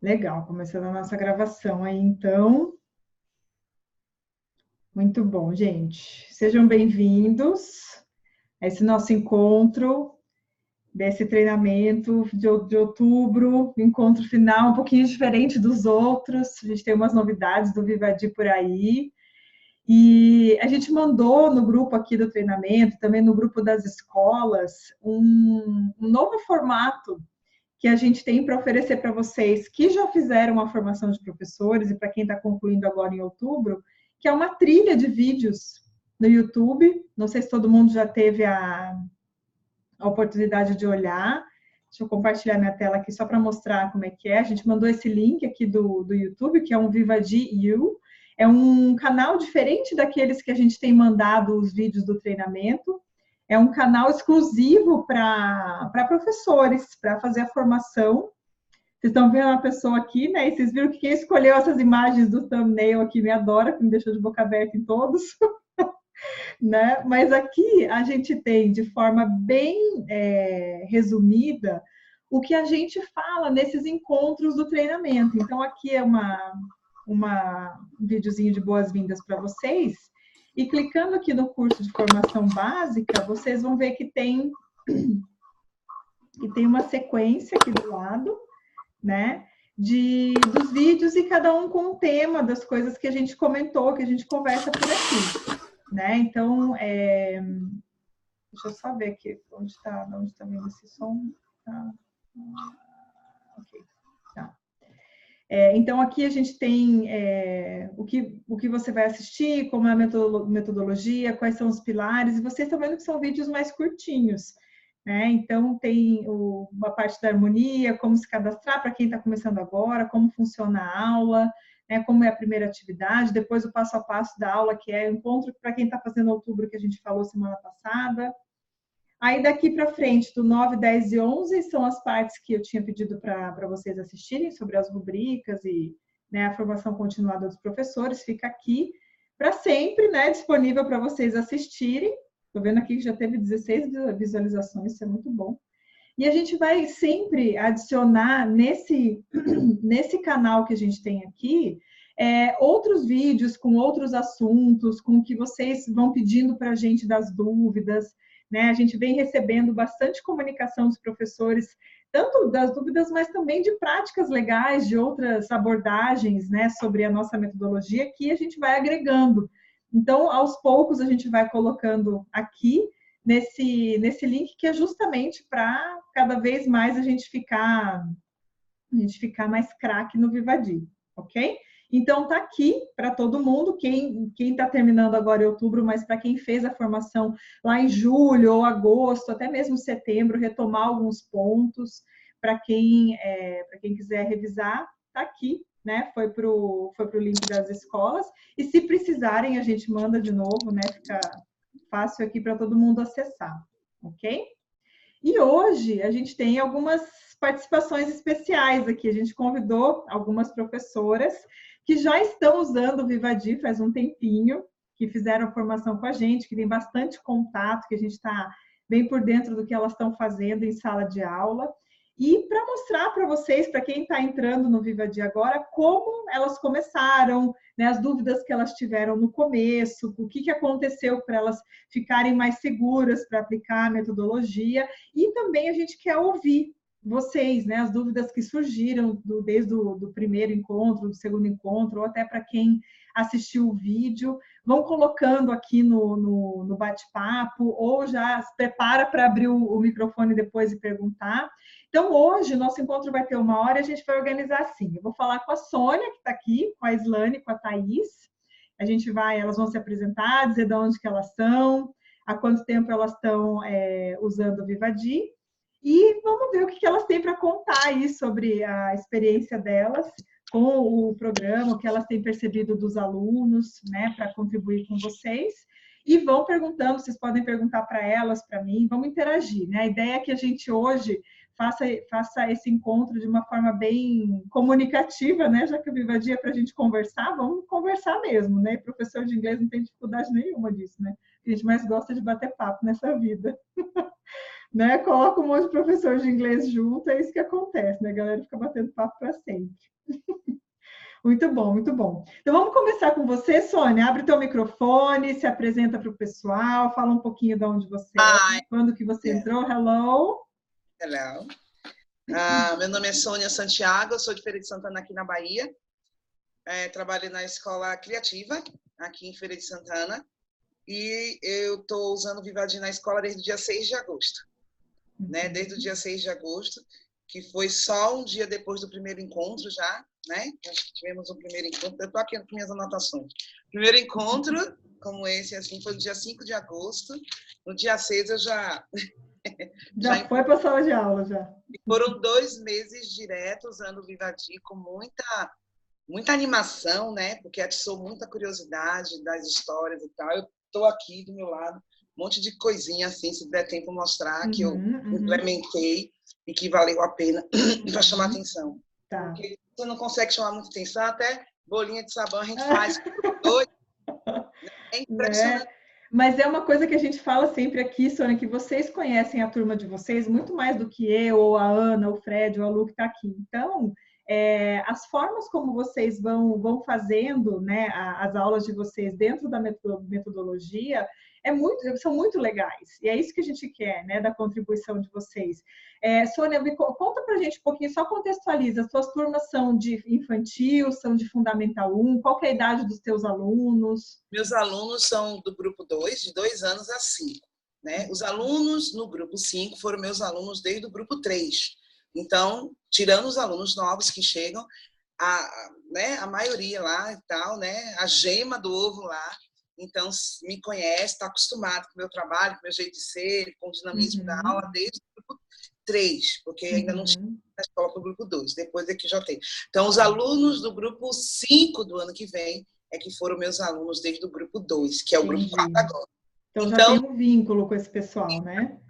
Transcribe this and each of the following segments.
Legal, começando a nossa gravação aí, então. Muito bom, gente. Sejam bem-vindos a esse nosso encontro, desse treinamento de outubro, encontro final um pouquinho diferente dos outros. A gente tem umas novidades do Vivadi por aí. E a gente mandou no grupo aqui do treinamento, também no grupo das escolas, um novo formato que a gente tem para oferecer para vocês que já fizeram a formação de professores e para quem está concluindo agora em outubro, que é uma trilha de vídeos no YouTube. Não sei se todo mundo já teve a oportunidade de olhar. Deixa eu compartilhar minha tela aqui só para mostrar como é que é. A gente mandou esse link aqui do YouTube, que é um Vivadi U. É um canal diferente daqueles que a gente tem mandado os vídeos do treinamento. É um canal exclusivo para professores, para fazer a formação. Vocês estão vendo a pessoa aqui, né? E vocês viram que quem escolheu essas imagens do thumbnail aqui me adora, que me deixou de boca aberta em todos, né? Mas aqui a gente tem, de forma bem resumida, o que a gente fala nesses encontros do treinamento. Então, aqui é um videozinho de boas-vindas para vocês. E clicando aqui no curso de formação básica, vocês vão ver que tem uma sequência aqui do lado, né? Dos vídeos e cada um com um tema das coisas que a gente comentou, que a gente conversa por aqui, né? Então, deixa eu só ver aqui onde está vendo esse som. Tá. Ok, tá. Então, aqui a gente tem o que você vai assistir, como é a metodologia, quais são os pilares, e vocês estão vendo que são vídeos mais curtinhos, né? Então, tem uma parte da harmonia, como se cadastrar para quem está começando agora, como funciona a aula, né? Como é a primeira atividade, depois o passo a passo da aula, que é o encontro para quem está fazendo outubro, que a gente falou semana passada. Aí daqui para frente, do 9, 10 e 11, são as partes que eu tinha pedido para vocês assistirem, sobre as rubricas e, né, a formação continuada dos professores, fica aqui para sempre, né, disponível para vocês assistirem. Estou vendo aqui que já teve 16 visualizações, isso é muito bom. E a gente vai sempre adicionar nesse canal que a gente tem aqui, outros vídeos com outros assuntos, com o que vocês vão pedindo para a gente das dúvidas, né? A gente vem recebendo bastante comunicação dos professores, tanto das dúvidas, mas também de práticas legais, de outras abordagens, né, sobre a nossa metodologia, que a gente vai agregando. Então, aos poucos, a gente vai colocando aqui nesse link, que é justamente para cada vez mais a gente ficar mais craque no Vivadi, ok? Então, tá aqui para todo mundo, quem está terminando agora em outubro, mas para quem fez a formação lá em julho ou agosto, até mesmo setembro, retomar alguns pontos, para quem quiser revisar, tá aqui, né? Foi pro link das escolas, e se precisarem, a gente manda de novo, né? Fica fácil aqui para todo mundo acessar, ok? E hoje a gente tem algumas participações especiais aqui. A gente convidou algumas professoras que já estão usando o Vivadi faz um tempinho, que fizeram a formação com a gente, que tem bastante contato, que a gente está bem por dentro do que elas estão fazendo em sala de aula. E para mostrar para vocês, para quem está entrando no Vivadi agora, como elas começaram, né, as dúvidas que elas tiveram no começo, o que aconteceu para elas ficarem mais seguras para aplicar a metodologia. E também a gente quer ouvir vocês, né, as dúvidas que surgiram desde o primeiro encontro, do segundo encontro, ou até para quem assistiu o vídeo, vão colocando aqui no bate-papo, ou já se prepara para abrir o microfone depois e perguntar. Então, hoje, nosso encontro vai ter 1 hora e a gente vai organizar assim. Eu vou falar com a Sônia, que está aqui, com a Islane, com a Thaís. Elas vão se apresentar, dizer de onde que elas são, há quanto tempo elas estão usando o Vivadi, e vamos ver o que elas têm para contar aí sobre a experiência delas com o programa, o que elas têm percebido dos alunos, né, para contribuir com vocês. E vão perguntando, vocês podem perguntar para elas, para mim, vamos interagir, né? A ideia é que a gente hoje faça esse encontro de uma forma bem comunicativa, né? Já que o Vivadi é para a gente conversar, vamos conversar mesmo, né? E professor de inglês não tem dificuldade nenhuma disso, né? A gente mais gosta de bater papo nessa vida. né? Coloca um monte de professor de inglês junto, é isso que acontece, né? A galera fica batendo papo para sempre. Muito bom, muito bom. Então vamos começar com você, Sônia. Abre teu microfone, se apresenta para o pessoal, fala um pouquinho de onde você Hi. é, quando que você entrou. Hello. Hello. Meu nome é Sônia Santiago, eu sou de Feira de Santana, aqui na Bahia. Trabalho na escola criativa, aqui em Feira de Santana. E eu estou usando o Vivaldi na escola desde o dia 6 de agosto. Né? Desde o dia 6 de agosto, que foi só um dia depois do primeiro encontro já, né? Tivemos o primeiro encontro. Eu estou aqui com minhas anotações. Primeiro encontro, como esse, assim, foi no dia 5 de agosto. No dia 6 eu já... Já foi para a sala de aula, já. Foram 2 meses direto usando o Vivaldi com muita animação, né? Porque atiçou muita curiosidade das histórias e tal. Eu estou aqui do meu lado, um monte de coisinha assim, se der tempo mostrar, que eu implementei e que valeu a pena para chamar atenção. Tá. Porque você não consegue chamar muita atenção, até bolinha de sabão a gente faz. Doido. É impressionante. Né? Mas é uma coisa que a gente fala sempre aqui, Sônia, que vocês conhecem a turma de vocês muito mais do que eu, ou a Ana, o Fred, ou a Lu que está aqui. Então, as formas como vocês vão fazendo, né, as aulas de vocês dentro da metodologia são muito legais. E é isso que a gente quer, né, da contribuição de vocês. Sônia, conta pra gente um pouquinho, só contextualiza. As tuas turmas são de infantil, são de Fundamental 1? Qual que é a idade dos teus alunos? Meus alunos são do grupo 2, de 2 anos a 5. Né? Os alunos no grupo 5 foram meus alunos desde o grupo 3. Então, tirando os alunos novos que chegam, a maioria lá e tal, né? A gema do ovo lá, então me conhece, está acostumado com o meu trabalho, com o meu jeito de ser, com o dinamismo da aula, desde o grupo 3, porque ainda não tinha na escola para o grupo 2, depois é que já tem. Então, os alunos do grupo 5 do ano que vem é que foram meus alunos desde o grupo 2, que é o grupo 4 agora. Então já tem um vínculo com esse pessoal, né?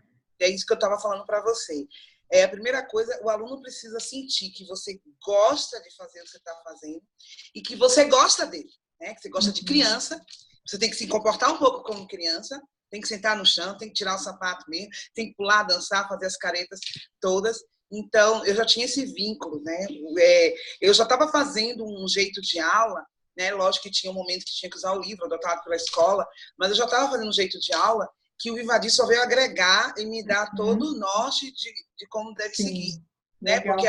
É isso que eu estava falando para você. A primeira coisa, o aluno precisa sentir que você gosta de fazer o que você está fazendo e que você gosta dele, né? Que você gosta de criança, você tem que se comportar um pouco como criança, tem que sentar no chão, tem que tirar o sapato mesmo, tem que pular, dançar, fazer as caretas todas. Então, eu já tinha esse vínculo, né? Eu já estava fazendo um jeito de aula, né? Lógico que tinha um momento que tinha que usar o livro adotado pela escola, mas eu já estava fazendo um jeito de aula que o Vivaldi só veio agregar e me dar todo o norte de como deve seguir. Né? Porque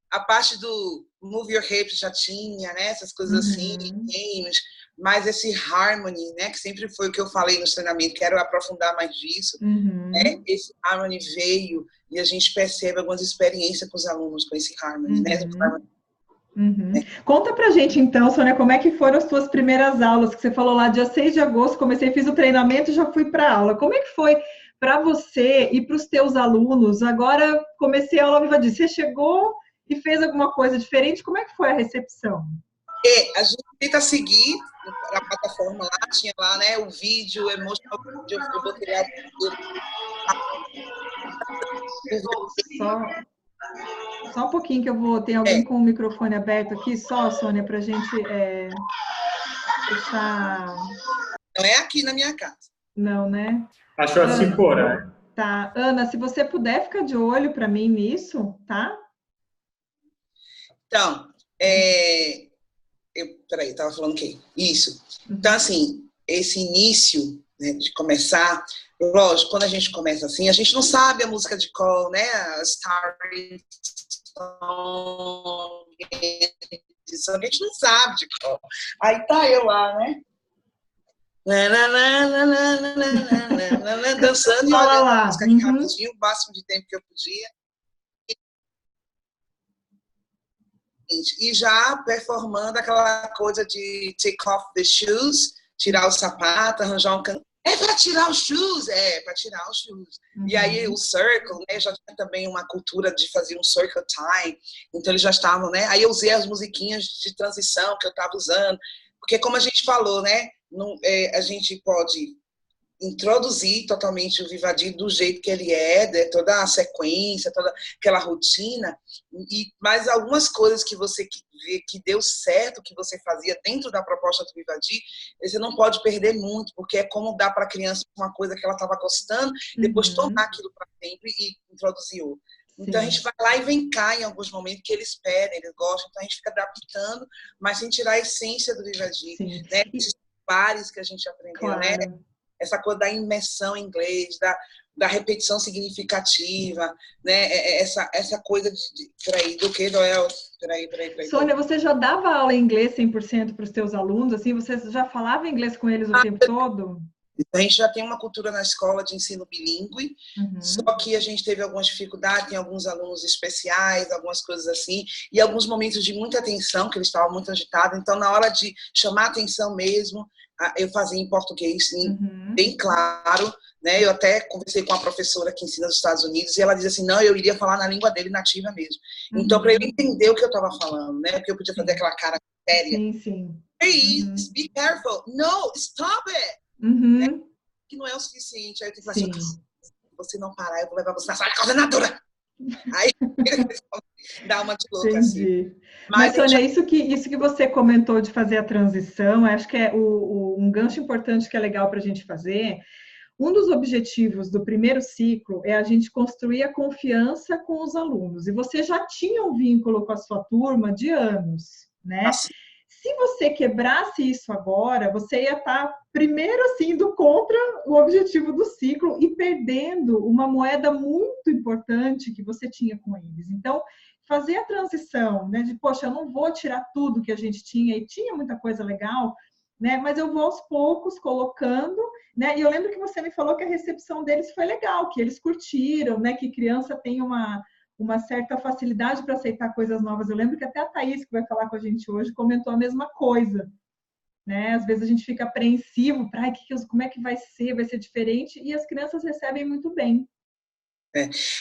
a parte do Move Your Hips já tinha, né? Essas coisas assim, games, mas esse harmony, né? Que sempre foi o que eu falei no treinamento, quero aprofundar mais disso. Né? Esse harmony veio e a gente percebe algumas experiências com os alunos com esse harmony, né? Conta pra gente então, Sônia, como é que foram as tuas primeiras aulas, que você falou lá, dia 6 de agosto, fiz o treinamento e já fui para aula. Como é que foi para você e para os teus alunos? Agora comecei a aula Vivaldi. Você chegou e fez alguma coisa diferente? Como é que foi a recepção? A gente tenta seguir a plataforma lá, tinha lá, né, o vídeo, emotional vídeo, eu vou criar Só um pouquinho que eu vou... Tem alguém com o microfone aberto aqui, só, Sônia, para a gente deixar... Não é aqui na minha casa. Não, né? Acho assim, porra. Tá. Ana, se você puder ficar de olho para mim nisso, tá? Então, peraí, eu tava falando o quê? Isso. Então, assim, esse início, né, de começar... Lógico, quando a gente começa assim, a gente não sabe a música de cor, né? A Starry Song, a gente não sabe de cor. Aí tá eu lá, né? Dançando e olhando a música aqui rapidinho, o máximo de tempo que eu podia. E já performando aquela coisa de take off the shoes, tirar o sapato, arranjar um canto. É para tirar os shoes, para tirar os shoes. E aí o circle, né, já tinha também uma cultura de fazer um circle time, então eles já estavam, né? Aí eu usei as musiquinhas de transição que eu estava usando, porque como a gente falou, né, a gente pode introduzir totalmente o Vivadi do jeito que ele é, né? Toda a sequência, toda aquela rotina, mas algumas coisas que você vê que deu certo, que você fazia dentro da proposta do Vivadi, você não pode perder muito, porque é como dar para a criança uma coisa que ela estava gostando, depois tomar aquilo para sempre e introduzir outra. Então, a gente vai lá e vem cá em alguns momentos que eles pedem, eles gostam, então a gente fica adaptando, mas sem tirar a essência do Vivadi, né? Esses pares que a gente aprendeu, né? Essa coisa da imersão em inglês, da repetição significativa, né? Essa coisa peraí, do que, Noel? Peraí. Sônia, você já dava aula em inglês 100% para os teus alunos? Assim, você já falava inglês com eles o tempo todo? A gente já tem uma cultura na escola de ensino bilíngue, só que a gente teve algumas dificuldades, tem alguns alunos especiais, algumas coisas assim, e alguns momentos de muita atenção, que eles estavam muito agitados. Então, na hora de chamar atenção mesmo, eu fazia em português, sim, bem claro, né? Eu até conversei com a professora que ensina nos Estados Unidos, e ela dizia assim, não, eu iria falar na língua dele nativa mesmo. Então, para ele entender o que eu estava falando, né? Porque eu podia fazer aquela cara séria. Sim. Hey, be careful. No, stop it. Né? Que não é o suficiente. Aí eu tenho que falar assim, se você não parar, eu vou levar você na sala de coordenadora. Aí dá uma de louca, assim. Mas, Sônia, isso que você comentou de fazer a transição, acho que é um gancho importante que é legal para a gente fazer. Um dos objetivos do primeiro ciclo é a gente construir a confiança com os alunos. E você já tinha um vínculo com a sua turma de anos, né? Nossa. Se você quebrasse isso agora, você ia estar, primeiro, assim, indo contra o objetivo do ciclo e perdendo uma moeda muito importante que você tinha com eles. Então, fazer a transição, né, de, poxa, eu não vou tirar tudo que a gente tinha, e tinha muita coisa legal, né, mas eu vou aos poucos colocando, né, e eu lembro que você me falou que a recepção deles foi legal, que eles curtiram, né, que criança tem uma certa facilidade para aceitar coisas novas. Eu lembro que até a Thaís, que vai falar com a gente hoje, comentou a mesma coisa, né? Às vezes a gente fica apreensivo para como é que vai ser diferente, e as crianças recebem muito bem.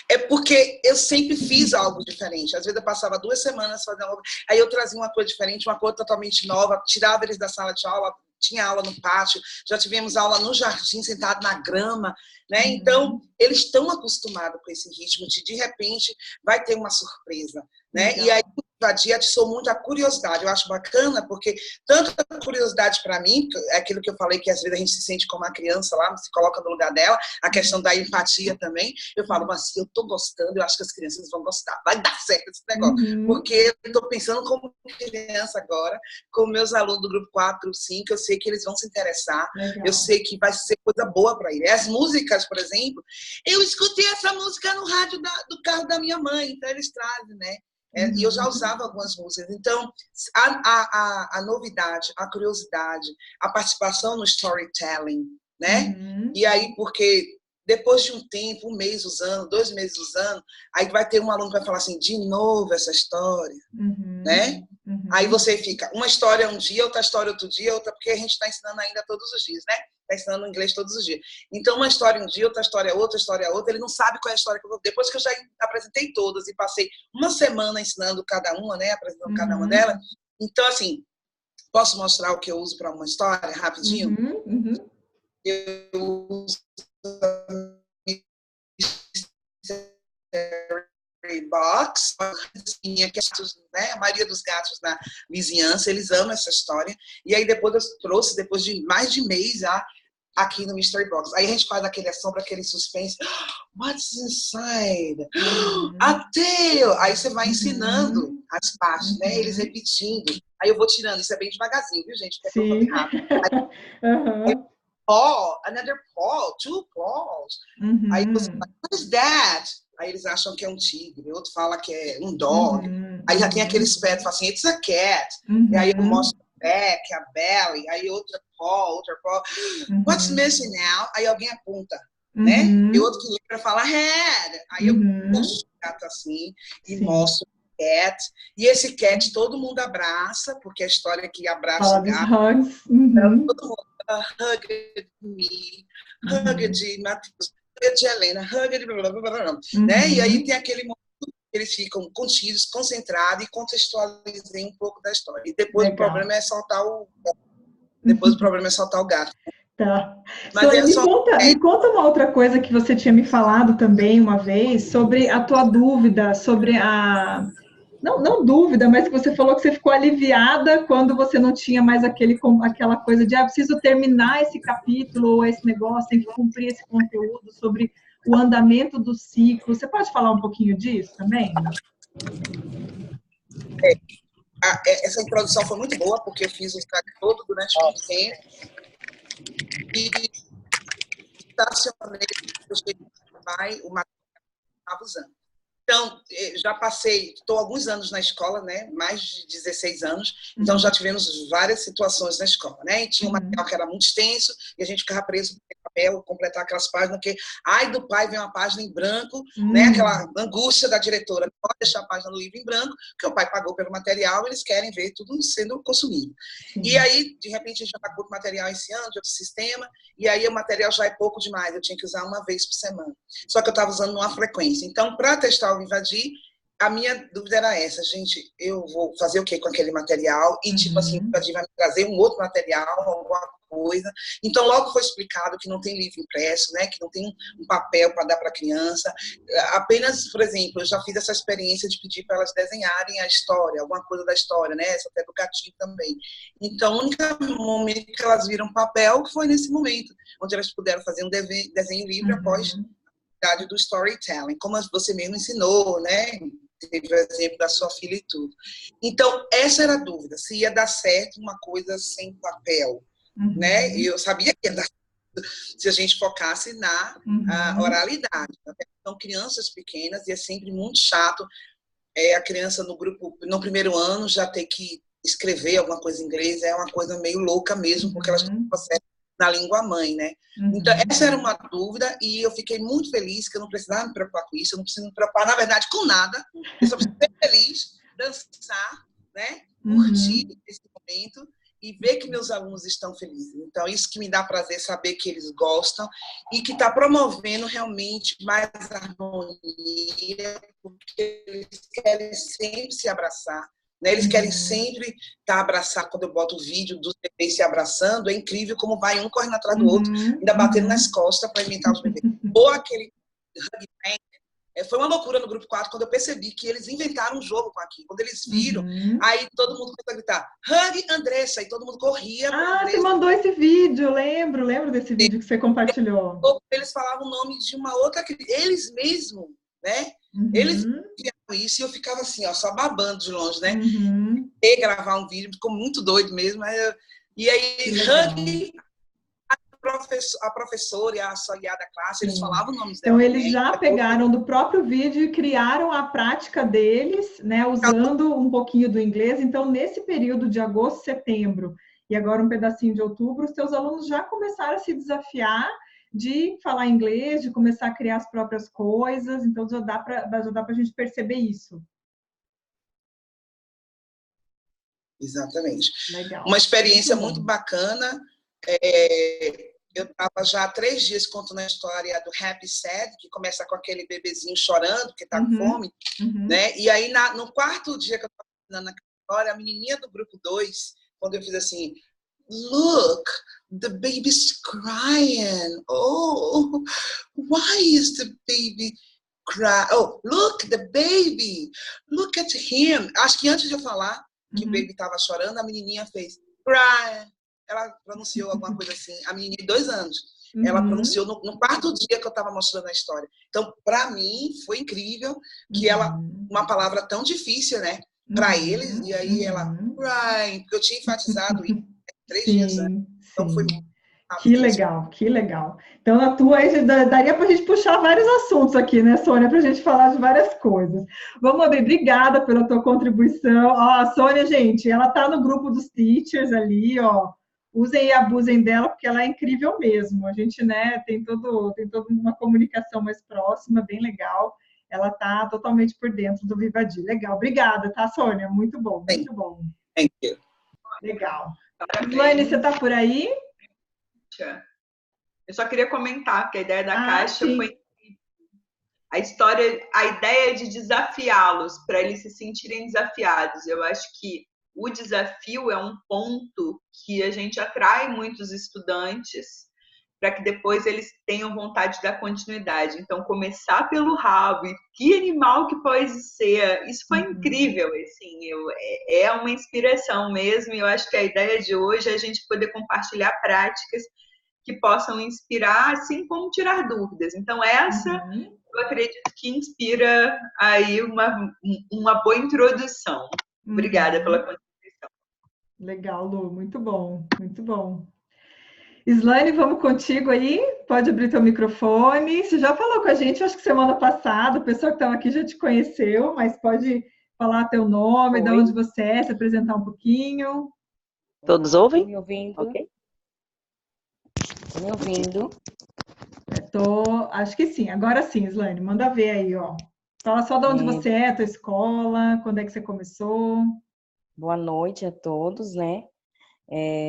É porque eu sempre fiz algo diferente. Às vezes eu passava 2 semanas fazendo algo, aí eu trazia uma coisa diferente, uma coisa totalmente nova, tirava eles da sala de aula, tinha aula no pátio, já tivemos aula no jardim, sentado na grama, né? Então, eles estão acostumados com esse ritmo de repente, vai ter uma surpresa, né? E aí, o Vivadi atiçou muito a curiosidade. Eu acho bacana, porque tanto a curiosidade para mim, é aquilo que eu falei, que às vezes a gente se sente como uma criança lá, se coloca no lugar dela, a questão da empatia também. Eu falo, mas assim, eu estou gostando, eu acho que as crianças vão gostar, vai dar certo esse negócio. Porque eu estou pensando como criança agora, com meus alunos do grupo 4, 5, eu sei que eles vão se interessar, eu sei que vai ser coisa boa para eles. As músicas, por exemplo, eu escutei essa música no rádio do carro da minha mãe, então eles trazem, né? E eu já usava algumas músicas. Então, a novidade, a curiosidade, a participação no storytelling, né? E aí, porque depois de um tempo, 1 mês usando, 2 meses usando, aí vai ter um aluno que vai falar assim, de novo essa história, né? Aí você fica, uma história um dia, outra história outro dia, outra, porque a gente está ensinando ainda todos os dias, né? Está ensinando inglês todos os dias. Então, uma história um dia, outra história outra, ele não sabe qual é a história que eu vou... Depois que eu já apresentei todas e passei uma semana ensinando cada uma, né? Apresentando cada uma delas. Então, assim, posso mostrar o que eu uso para uma história, rapidinho? Eu uso box, né? A maioria dos gatos na vizinhança, eles amam essa história. E aí depois eu trouxe, depois de mais de mês já, aqui no Mystery Box. Aí a gente faz aquele assombro, aquele suspense. What's inside? A tail! Aí você vai ensinando as partes, né? Eles repetindo. Aí eu vou tirando. Isso é bem devagarzinho, viu, gente? Porque eu tô rápido. Aí, paw, another paw, 2 paws. Aí você fala, what is that? Aí eles acham que é um tigre, outro fala que é um dog. Aí já tem aqueles pets, fala assim, it's a cat. E aí eu mostro o back, a belly, aí outra paw. What's missing now? Aí alguém aponta, né? E outro que lembra fala head. Aí eu puxo o gato assim e mostro o cat. E esse cat todo mundo abraça, porque a história que abraça o gato. Todo mundo hug me, hug de Matheus, hug de Helena, hug de blá, blá, blá, blá, né? E aí tem aquele momento que eles ficam contidos, concentrados e contextualizem um pouco da história. E depois o problema é soltar o gato. Tá. Mas Sônia, eu só... me conta uma outra coisa que você tinha me falado também uma vez sobre a tua dúvida, sobre a... Não dúvida, mas que você falou que você ficou aliviada quando você não tinha mais aquela coisa de preciso terminar esse capítulo ou esse negócio, tem que cumprir esse conteúdo sobre o andamento do ciclo. Você pode falar um pouquinho disso também? Essa introdução foi muito boa, porque eu fiz o track todo durante muito tempo. E estacionei o material que estava usando. Então, já passei, estou há alguns anos na escola, né? Mais de 16 anos, então já tivemos várias situações na escola, né? E tinha um material que era muito extenso e a gente ficava preso no papel, completar aquelas páginas, que, ai do pai, vem uma página em branco, né? Aquela angústia da diretora, não pode deixar a página do livro em branco, porque o pai pagou pelo material, eles querem ver tudo sendo consumido. E aí, de repente, a gente já pagou o material esse ano, de outro sistema, e aí o material já é pouco demais, eu tinha que usar uma vez por semana. Só que eu estava usando numa frequência. Então, para testar o Vivadi, a minha dúvida era essa, gente, eu vou fazer o que com aquele material? E, tipo assim, o Vivadi vai me trazer um outro material, alguma coisa. Então, logo foi explicado que não tem livro impresso, né? Que não tem um papel para dar para a criança. Apenas, por exemplo, eu já fiz essa experiência de pedir para elas desenharem a história, alguma coisa da história, né? Essa até educativa também. Então, o único momento que elas viram papel foi nesse momento, onde elas puderam fazer um desenho livre após do storytelling, como você mesmo ensinou, né? Teve o exemplo da sua filha e tudo. Então, essa era a dúvida, se ia dar certo uma coisa sem papel, né? Eu sabia que ia dar certo se a gente focasse na oralidade. São crianças pequenas e é sempre muito chato a criança no grupo, no primeiro ano, já ter que escrever alguma coisa em inglês, é uma coisa meio louca mesmo, porque elas não conseguem na língua mãe, né? Então, essa era uma dúvida e eu fiquei muito feliz que eu não precisava me preocupar com isso, eu não preciso me preocupar, na verdade, com nada. Eu só preciso ser feliz, dançar, né? Curtir esse momento e ver que meus alunos estão felizes. Então, isso que me dá prazer, saber que eles gostam e que está promovendo realmente mais harmonia, porque eles querem sempre se abraçar. Né? Eles querem sempre estar abraçados. Quando eu boto o vídeo dos bebês se abraçando, é incrível como vai um correndo atrás do outro, ainda batendo nas costas para imitar os bebês. Ou aquele hug tank. Foi uma loucura no grupo 4 quando eu percebi que eles inventaram um jogo com aquilo. Quando eles viram, aí todo mundo começou a gritar hug Andressa, e todo mundo corria. Você mandou esse vídeo, lembro desse vídeo que você compartilhou. Eles falavam o nome de uma outra criança, eles mesmos, né? Eles fizeram isso e eu ficava assim, ó, só babando de longe, né? E gravar um vídeo, ficou muito doido mesmo. E aí, hug a professora e a auxiliar da classe, eles falavam o nome dela. Então, eles já pegaram do próprio vídeo e criaram a prática deles, né? Usando um pouquinho do inglês. Então, nesse período de agosto, setembro e agora um pedacinho de outubro, os teus alunos já começaram a se desafiar de falar inglês, de começar a criar as próprias coisas, então já dá para a gente perceber isso. Exatamente. Legal. Uma experiência muito bacana. Eu estava já há 3 dias contando a história do Happy Sad, que começa com aquele bebezinho chorando, porque está com fome, né? E aí, no 4º dia que eu estava ensinando aquela história, a menininha do grupo 2, quando eu fiz assim, look, the baby's crying. Oh, why is the baby crying? Oh, look, the baby. Look at him. Acho que antes de eu falar que o baby estava chorando, a menininha fez cry. Ela pronunciou alguma coisa assim. A menininha de 2 anos. Ela pronunciou no 4º dia que eu estava mostrando a história. Então, para mim, foi incrível que ela, uma palavra tão difícil, né? Para eles, e aí ela cry, porque eu tinha enfatizado isso 3 dias antes. Então, foi que legal, que legal. Então, na tua aí, daria para a gente puxar vários assuntos aqui, né, Sônia, para a gente falar de várias coisas. Vamos abrir, obrigada pela tua contribuição. Ó, a Sônia, gente, ela está no grupo dos teachers ali, ó. Usem e abusem dela, porque ela é incrível mesmo. A gente, né, tem toda uma comunicação mais próxima, bem legal. Ela está totalmente por dentro do Vivadi. Legal, obrigada, tá, Sônia? Muito bom, muito bom. Thank you. Legal. Laine, você está por aí? Eu só queria comentar que a ideia da caixa sim. foi a ideia de desafiá-los, para eles se sentirem desafiados. Eu acho que o desafio é um ponto que a gente atrai muitos estudantes, para que depois eles tenham vontade de dar continuidade. Então, começar pelo rabo, e que animal que pode ser, isso foi incrível, assim, é uma inspiração mesmo, e eu acho que a ideia de hoje é a gente poder compartilhar práticas que possam inspirar, assim como tirar dúvidas. Então, essa eu acredito que inspira aí uma boa introdução. Obrigada pela contribuição. Legal, Lu, muito bom, muito bom. Slane, vamos contigo aí? Pode abrir teu microfone. Você já falou com a gente, acho que semana passada, o pessoal que estava aqui já te conheceu, mas pode falar teu nome, de onde você é, se apresentar um pouquinho. Todos ouvem? Me ouvindo? Ok. Me ouvindo? Acho que sim. Agora sim, Slane, manda ver aí, ó. Fala só de onde você é, tua escola, quando é que você começou. Boa noite a todos, né?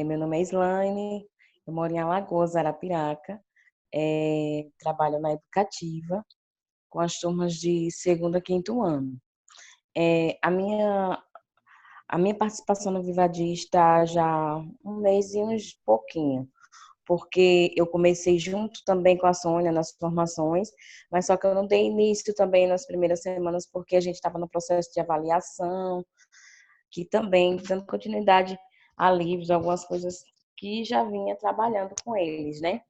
Meu nome é Slane, eu moro em Alagoas, Arapiraca. Trabalho na educativa com as turmas de 2º a 5º ano. A minha participação no Vivadi está já um mês e uns pouquinho, porque eu comecei junto também com a Sônia nas formações, mas só que eu não dei início também nas primeiras semanas, porque a gente estava no processo de avaliação, que também dando continuidade a livros, algumas coisas que já vinha trabalhando com eles, né?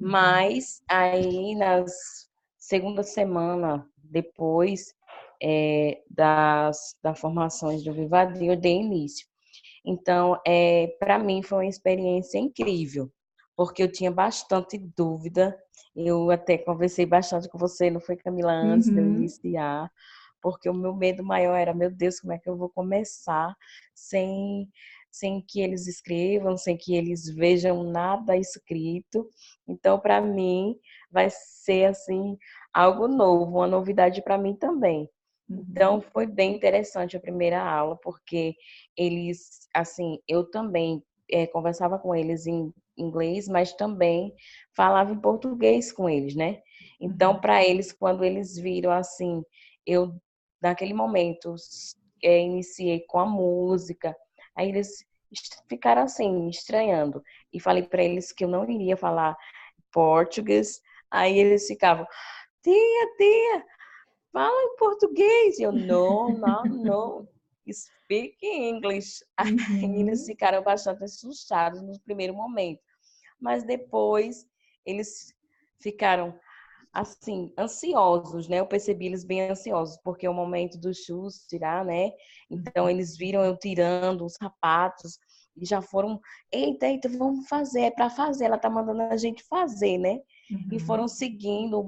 Mas aí nas segunda semana depois das formações do Vivadi, eu dei início. Então, para mim foi uma experiência incrível, porque eu tinha bastante dúvida. Eu até conversei bastante com você, não foi, Camila, antes de eu iniciar, porque o meu medo maior era, meu Deus, como é que eu vou começar sem que eles escrevam, sem que eles vejam nada escrito. Então, para mim, vai ser assim algo novo, uma novidade para mim também. Então, foi bem interessante a primeira aula, porque eles, assim, eu também conversava com eles em inglês, mas também falava em português com eles, né? Então, para eles, quando eles viram, assim, eu, naquele momento, iniciei com a música, aí eles ficaram, assim, estranhando. E falei para eles que eu não iria falar português, aí eles ficavam, tia, fala em português. E eu, no, speak English. Aí eles ficaram bastante assustados no primeiro momento. Mas depois eles ficaram, assim, ansiosos, né? Eu percebi eles bem ansiosos, porque é o momento dos shoes tirar, né? Então eles viram eu tirando os sapatos e já foram, eita, vamos fazer, é para fazer, ela tá mandando a gente fazer, né? E foram seguindo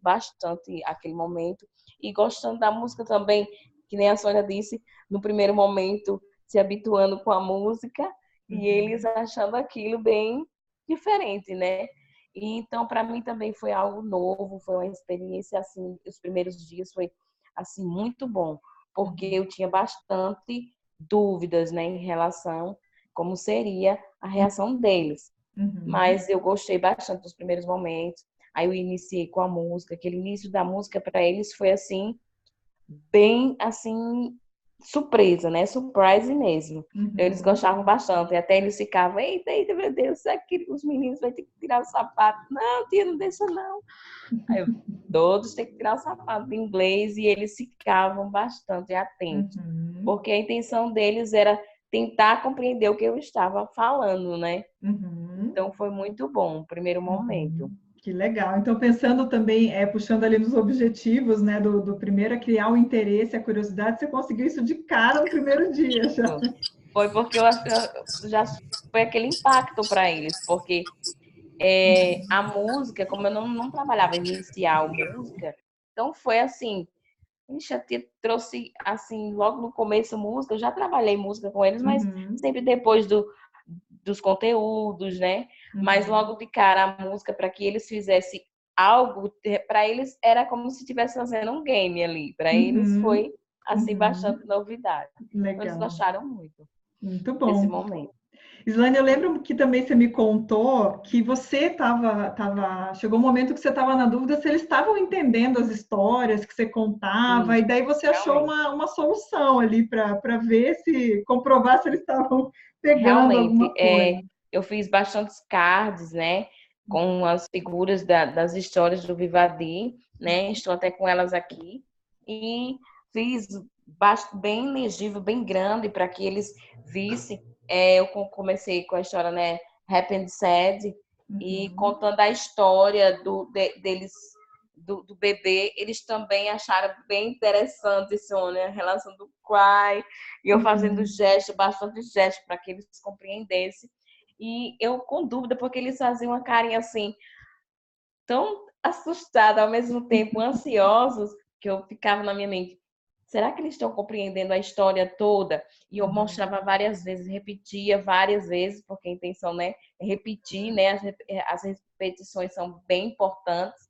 bastante aquele momento e gostando da música também, que nem a Sônia disse, no primeiro momento se habituando com a música e eles achando aquilo bem diferente, né? E então para mim também foi algo novo, foi uma experiência assim, os primeiros dias foi assim muito bom, porque eu tinha bastante dúvidas, né, em relação como seria a reação deles. Mas eu gostei bastante dos primeiros momentos. Aí eu iniciei com a música, aquele início da música para eles foi assim, bem assim, surpresa, né? Surprise mesmo. Então, eles gostavam bastante. E até eles ficavam, eita, meu Deus, aqui os meninos vão ter que tirar o sapato. Não, tia, não deixa não. Aí eu, todos têm que tirar o sapato em inglês e eles ficavam bastante atentos. Porque a intenção deles era tentar compreender o que eu estava falando, né? Então, foi muito bom o primeiro momento. Que legal. Então, pensando também, puxando ali nos objetivos, né, do primeiro, é criar o interesse, a curiosidade, você conseguiu isso de cara no primeiro dia já. Foi porque eu acho que já foi aquele impacto para eles, porque a música, como eu não trabalhava inicial música, então foi assim, a tia trouxe, assim, logo no começo música, eu já trabalhei música com eles, mas sempre depois dos conteúdos, né? Mas logo de cara a música, para que eles fizessem algo, para eles era como se estivesse fazendo um game ali. Para eles foi, assim, bastante novidade. Legal. Eles gostaram muito. Muito bom. Desse momento. Slane, eu lembro que também você me contou que você chegou um momento que você estava na dúvida se eles estavam entendendo as histórias que você contava, e daí você achou uma solução ali para ver comprovar se eles estavam pegando alguma coisa. eu fiz bastantes cards, né? Com as figuras das histórias do Vivadi, né? Estou até com elas aqui. E fiz bem legível, bem grande, para que eles vissem. Eu comecei com a história, né? Happy and Sad, e contando a história deles, do bebê. Eles também acharam bem interessante isso, né? A relação do Cry, e eu fazendo gesto, bastante gesto, para que eles compreendessem. E eu com dúvida, porque eles faziam uma carinha assim, tão assustada, ao mesmo tempo ansiosos, que eu ficava na minha mente, será que eles estão compreendendo a história toda? E eu mostrava várias vezes, repetia várias vezes, porque a intenção, né, é repetir, né? As repetições são bem importantes,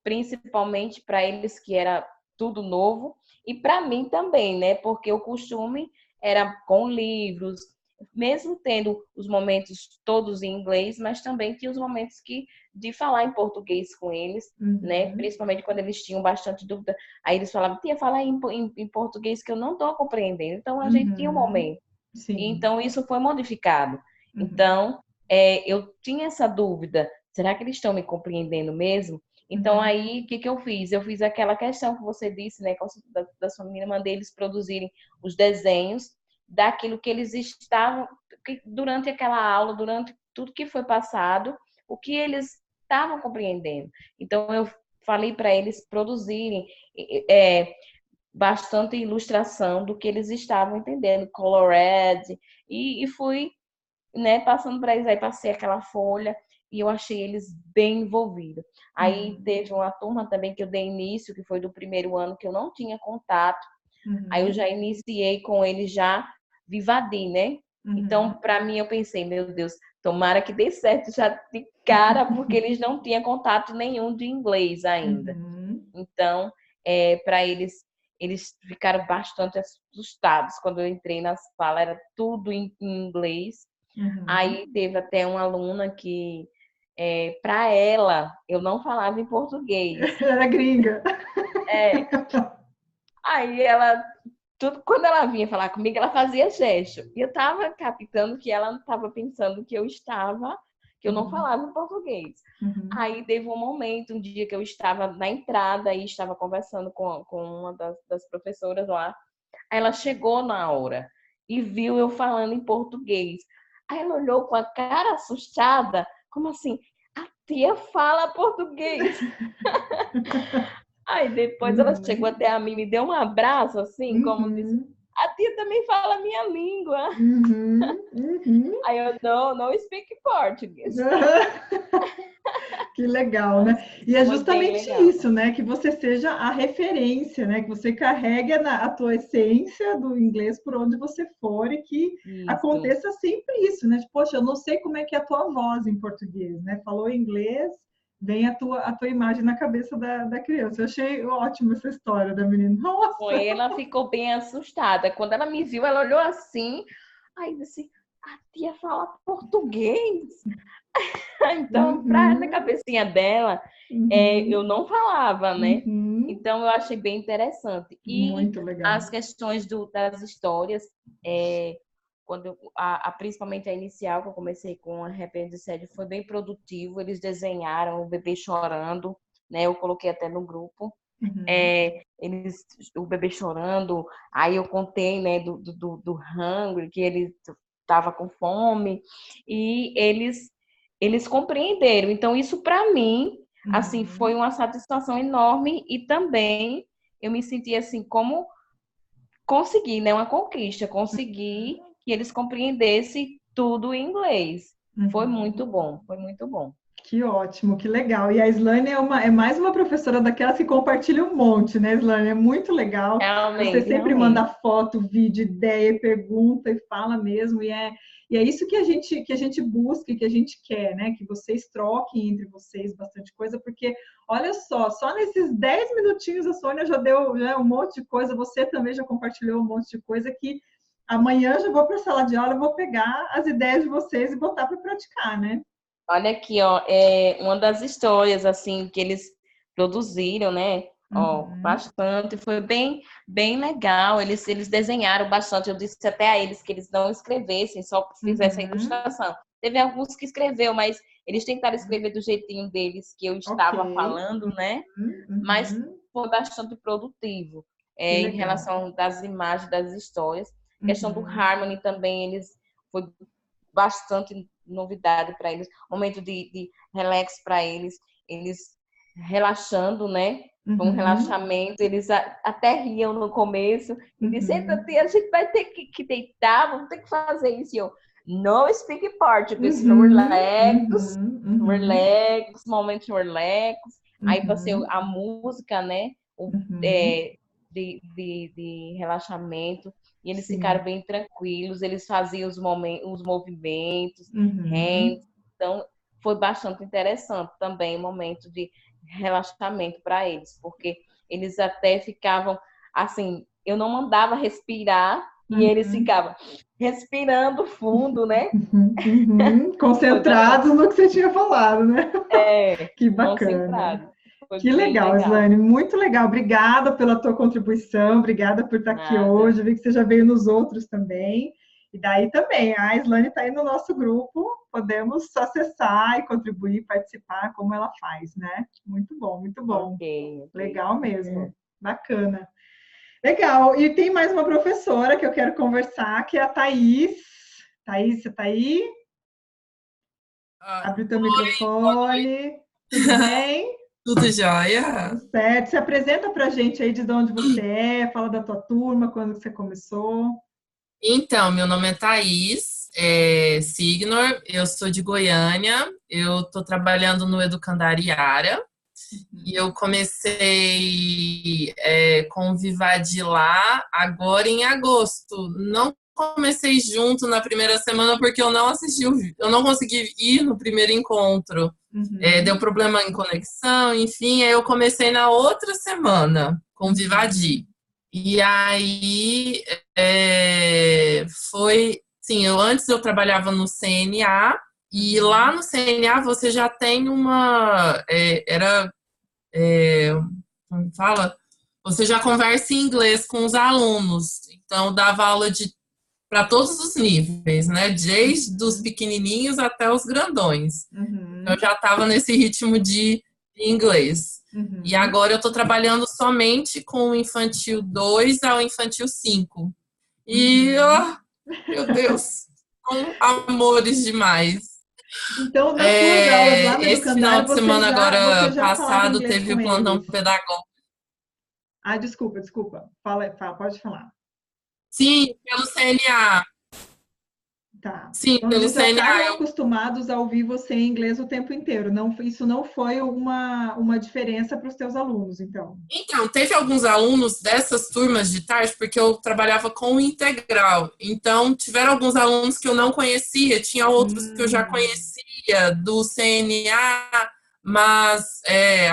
principalmente para eles, que era tudo novo, e para mim também, né? Porque o costume era com livros, mesmo tendo os momentos todos em inglês, mas também tinha os momentos de falar em português com eles, né? Principalmente quando eles tinham bastante dúvida. Aí eles falavam, tia, fala em português que eu não estou compreendendo. Então, a gente tinha um momento. Sim. Então, isso foi modificado. Então, eu tinha essa dúvida. Será que eles estão me compreendendo mesmo? Então, aí, o que eu fiz? Eu fiz aquela questão que você disse, né? Da sua menina, mandei eles produzirem os desenhos daquilo que eles estavam, durante aquela aula, durante tudo que foi passado, o que eles estavam compreendendo. Então, eu falei para eles produzirem bastante ilustração do que eles estavam entendendo, Colored, e fui, né, passando para eles. Aí passei aquela folha e eu achei eles bem envolvidos. Aí teve uma turma também que eu dei início, que foi do primeiro ano, que eu não tinha contato. Aí eu já iniciei com eles já Vivadi, né? Então, para mim, eu pensei, meu Deus, tomara que dê certo já de cara, porque eles não tinham contato nenhum de inglês ainda. Então, para eles ficaram bastante assustados quando eu entrei na sala, era tudo em inglês. Aí teve até uma aluna que, para ela, eu não falava em português. Era gringa. Aí ela, quando ela vinha falar comigo, ela fazia gesto. E eu estava captando que ela estava pensando que eu não falava em português. Aí teve um momento, um dia que eu estava na entrada e estava conversando com uma das professoras lá. Aí ela chegou na hora e viu eu falando em português. Aí ela olhou com a cara assustada, como assim? A tia fala português. Aí depois ela chegou até a mim, me deu um abraço, assim, como disse, a tia também fala a minha língua. Aí eu, não speak português. Que legal, né? E é justamente isso, né? Que você seja a referência, né? Que você carregue a tua essência do inglês por onde você for e que aconteça sempre isso, né? Tipo, poxa, eu não sei como é que é a tua voz em português, né? Falou inglês, vem a tua imagem na cabeça da criança. Eu achei ótima essa história da menina. Nossa! Ela ficou bem assustada. Quando ela me viu, ela olhou assim, aí disse, a tia fala português? Então, na cabecinha dela, eu não falava, né? Então, eu achei bem interessante. E muito legal. As questões das histórias, quando principalmente a inicial, que eu comecei com a Happy and Sad, foi bem produtivo. Eles desenharam o bebê chorando, né? Eu coloquei até no grupo. O bebê chorando, aí eu contei, né, do Hungry, que ele estava com fome, e eles compreenderam. Então, isso para mim, assim, foi uma satisfação enorme, e também eu me senti assim, como conseguir, né, uma conquista, conseguir que eles compreendessem tudo em inglês. Foi muito bom, foi muito bom. Que ótimo, que legal. E a Slane é mais uma professora daquelas que compartilha um monte, né, Slane? É muito legal. Realmente, você sempre manda foto, vídeo, ideia, pergunta e fala mesmo. E é isso que a gente busca e que a gente quer, né? Que vocês troquem entre vocês bastante coisa, porque olha só nesses 10 minutinhos a Sônia já deu um monte de coisa, você também já compartilhou um monte de coisa que amanhã já vou para a sala de aula, vou pegar as ideias de vocês e botar para praticar, né? Olha aqui, ó, uma das histórias, assim, que eles produziram, né? Ó, bastante, foi bem, bem legal. Eles desenharam bastante. Eu disse até a eles que eles não escrevessem, só fizessem a ilustração. Teve alguns que escreveu, mas eles tentaram escrever do jeitinho deles que eu estava Ok. falando, né? Mas foi bastante produtivo Que em legal. relação das imagens, das histórias. Questão do Uhum. Harmony também, eles foi bastante novidade para eles. Momento de relax para eles relaxando, né? Foi um Uhum. relaxamento, eles até riam no começo e disseram, Uhum. a gente vai ter que deitar, vamos ter que fazer isso. E eu, no speak Portuguese, Uhum. relax, Uhum. relax, momento de relax. Aí passei Uhum. a música, né? Uhum. De relaxamento. E eles Sim. ficaram bem tranquilos, eles faziam os movimentos, Uhum. hands. Então, foi bastante interessante também o momento de relaxamento para eles, porque eles até ficavam assim, eu não mandava respirar e eles Uhum. ficavam respirando fundo, né? Uhum. Concentrados no que você tinha falado, né? Que bacana. Concentrado. Foi Que bem legal, legal. Islane, muito legal. Obrigada pela tua contribuição, obrigada por estar aqui Nada. hoje. Eu vi que você já veio nos outros também. E daí também, a Islane está aí no nosso grupo, podemos acessar e contribuir, participar, como ela faz, né? Muito bom, muito bom. Ok. Legal mesmo. Bacana. Legal. E tem mais uma professora que eu quero conversar, que é a Thaís. Thaís, você está aí? Abre o teu microfone. Tudo bem? Tudo jóia? Tudo certo. Se apresenta para a gente aí de onde você é, fala da tua turma, quando você começou. Então, meu nome é Thaís Signor, eu sou de Goiânia, eu estou trabalhando no Educandariara e eu comecei com o Vivadi lá agora em agosto. Não comecei junto na primeira semana porque eu não assisti, eu não consegui ir no primeiro encontro. Deu problema em conexão, enfim, aí eu comecei na outra semana com o Vivadi. E aí foi, sim, antes eu trabalhava no CNA e lá no CNA você já tem como fala? Você já conversa em inglês com os alunos. Então eu dava aula para todos os níveis, né? Desde os pequenininhos até os grandões. Eu já estava nesse ritmo de inglês. E agora eu estou trabalhando somente com o infantil 2 ao infantil 5. E, meu Deus, com amores demais. Então, nas suas aulas lá no Esse final Educandário, de semana você agora já falava passado inglês teve com o plantão eles? pedagógico. Ah, desculpa. Fala, pode falar. Sim, pelo CNA. Tá. Sim, Então, pelo eles já estavam CNA. acostumados a ouvir você em inglês o tempo inteiro. Não, isso não foi uma diferença para os teus alunos, então. Então, teve alguns alunos dessas turmas de tarde, porque eu trabalhava com o integral. Então, tiveram alguns alunos que eu não conhecia, tinha outros que eu já conhecia do CNA, mas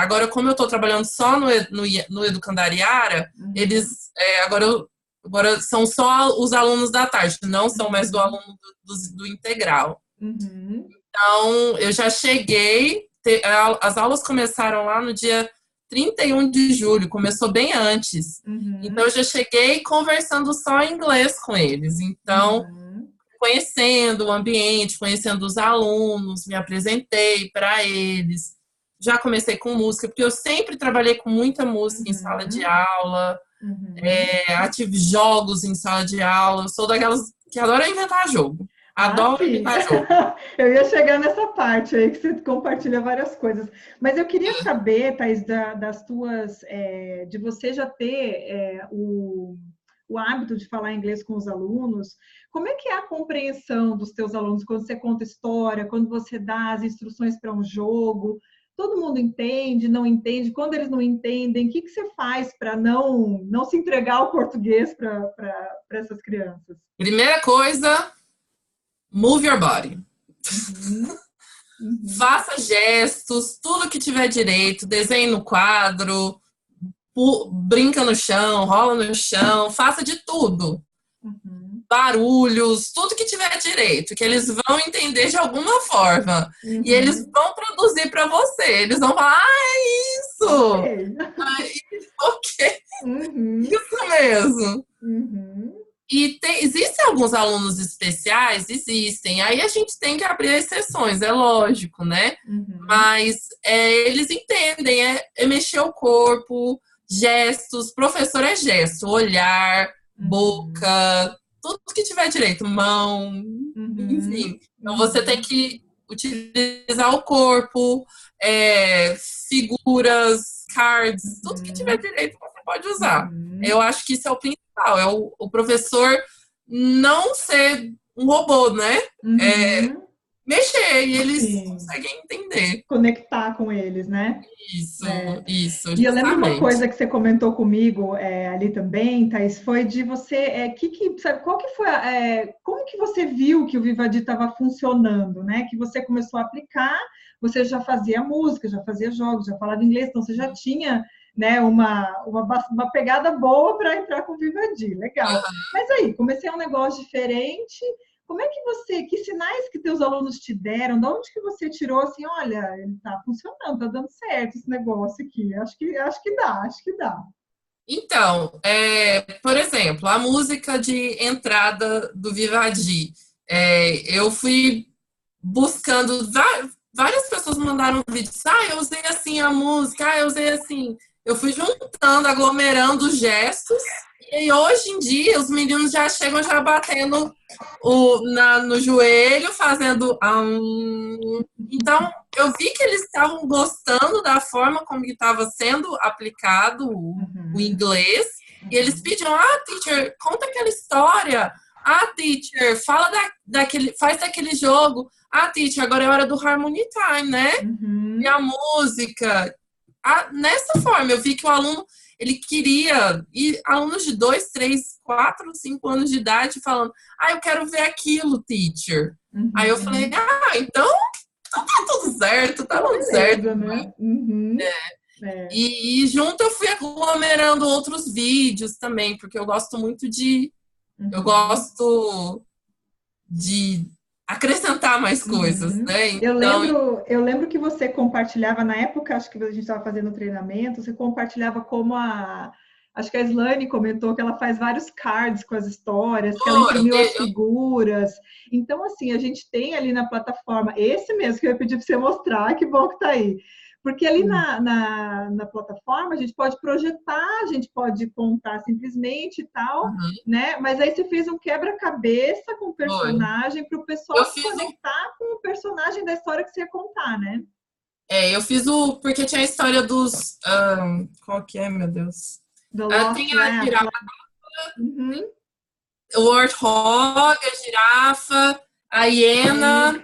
agora, como eu estou trabalhando só no Educandariara, eles agora são só os alunos da tarde, não são mais do aluno do integral. Então, eu já cheguei, as aulas começaram lá no dia 31 de julho, começou bem antes. Então, eu já cheguei conversando só em inglês com eles. Então, conhecendo o ambiente, conhecendo os alunos, me apresentei para eles. Já comecei com música, porque eu sempre trabalhei com muita música em sala de aula, tive jogos em sala de aula. Eu sou daquelas que adora inventar jogo. Adoro sim. inventar jogo. Eu ia chegar nessa parte aí que você compartilha várias coisas. Mas eu queria saber, Thaís, das tuas, de você já ter o hábito de falar inglês com os alunos. Como é que é a compreensão dos teus alunos quando você conta história, quando você dá as instruções para um jogo? Todo mundo entende, não entende? Quando eles não entendem, o que você faz para não se entregar ao português para essas crianças? Primeira coisa, move your body. Faça gestos, tudo que tiver direito, desenhe no quadro, brinca no chão, rola no chão, faça de tudo. Barulhos, tudo que tiver direito, que eles vão entender de alguma forma. E eles vão produzir para você. Eles vão falar, é isso! Ok. Isso mesmo. Existem alguns alunos especiais? Existem. Aí a gente tem que abrir exceções, é lógico, né? Mas eles entendem, é mexer o corpo, gestos, professor é gesto, olhar, boca, tudo que tiver direito, mão, enfim. Então você tem que utilizar o corpo, figuras, cards, tudo que tiver direito você pode usar. Eu acho que isso é o principal, é o professor não ser um robô, né? Mexer, e eles conseguem entender. Conectar com eles, né? Isso, E eu lembro uma justamente. coisa que você comentou comigo ali também, Thaís, foi de você, sabe, qual que foi, como que você viu que o Vivadi estava funcionando, né? Que você começou a aplicar, você já fazia música, já fazia jogos, já falava inglês, então você já tinha, né, uma pegada boa para entrar com o Vivadi, legal. Mas aí, comecei um negócio diferente. Como é que que sinais que teus alunos te deram? De onde que você tirou assim, olha, ele tá funcionando, tá dando certo esse negócio aqui. Acho que dá. Então, por exemplo, a música de entrada do Vivadi, eu fui buscando, várias pessoas mandaram vídeos, eu usei assim a música, eu usei assim. Eu fui juntando, aglomerando os gestos, e hoje em dia os meninos já chegam já batendo no joelho, fazendo. Então, eu vi que eles estavam gostando da forma como estava sendo aplicado o inglês, e eles pediam: teacher, conta aquela história. Teacher, faz daquele jogo. Teacher, agora é hora do Harmony Time, né? E a música. Nessa forma, eu vi que o aluno, ele queria, e alunos de 2, 3, 4, 5 anos de idade falando, eu quero ver aquilo, teacher. Aí eu falei, então tá tudo certo, tá tudo certo. Né? E junto eu fui aglomerando outros vídeos também, porque eu gosto muito eu gosto de acrescentar mais coisas, né? Então, eu lembro que você compartilhava, na época, acho que a gente estava fazendo treinamento, você compartilhava como acho que a Slane comentou que ela faz vários cards com as histórias, que ela imprimiu as figuras. Então, assim, a gente tem ali na plataforma, esse mesmo que eu ia pedir para você mostrar, que bom que tá aí. Porque ali na plataforma a gente pode projetar, a gente pode contar simplesmente e tal, né? Mas aí você fez um quebra-cabeça com o personagem para o pessoal se conectar com o personagem da história que você ia contar, né? Eu fiz porque tinha a história dos... qual que é, meu Deus? Tem a girafa, o warthog, a girafa, a hiena.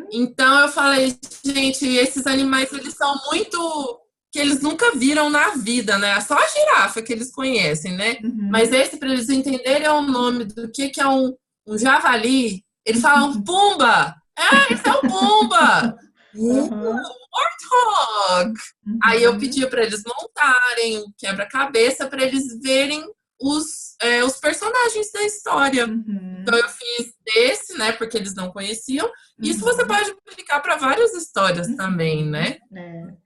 Então eu falei, gente, esses animais, eles são muito... que eles nunca viram na vida, né? Só a girafa que eles conhecem, né? Mas esse, para eles entenderem, é o nome do que é um javali. Eles falam Pumba! Esse é o Pumba! Warthog! Aí eu pedi para eles montarem o quebra-cabeça para eles verem os personagens da história. Então eu fiz desse, né? Porque eles não conheciam. Isso você pode aplicar para várias histórias também, né?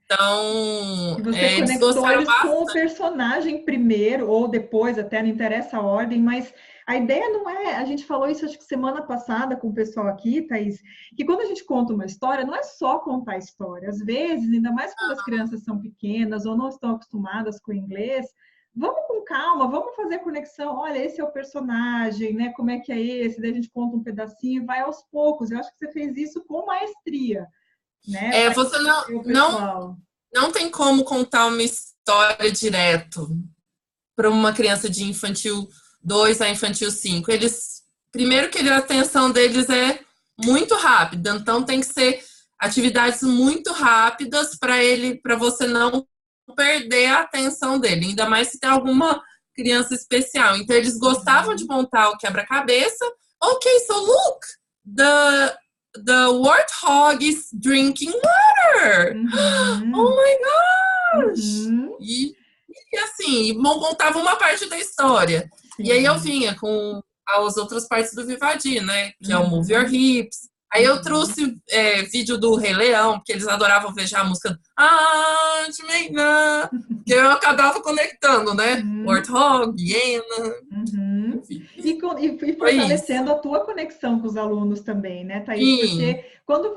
Então, e você conectou eles com o personagem primeiro ou depois, até não interessa a ordem, mas a ideia não é, a gente falou isso acho que semana passada com o pessoal aqui, Thaís, que quando a gente conta uma história, não é só contar a história. Às vezes, ainda mais quando as crianças são pequenas ou não estão acostumadas com o inglês, vamos com calma, vamos fazer conexão. Olha, esse é o personagem, né? Como é que é esse? Daí a gente conta um pedacinho, vai aos poucos. Eu acho que você fez isso com maestria, né? Você não tem como contar uma história direto para uma criança de infantil 2 a infantil 5. Primeiro que a atenção deles é muito rápida, então tem que ser atividades muito rápidas para você não perder a atenção dele, ainda mais se tem alguma criança especial. Então eles gostavam de montar o quebra-cabeça. Ok, so look, the warthog is drinking water. Oh my gosh! E assim, contava uma parte da história. E aí eu vinha com as outras partes do Vivadi, né? Que é o Move Your Hips, Aí eu trouxe vídeo do Rei Leão, porque eles adoravam ver já a música que eu acabava conectando, né? Warthog, Hiena, enfim, E foi isso. fortalecendo a tua conexão com os alunos também, né, Thaís? Sim, Porque quando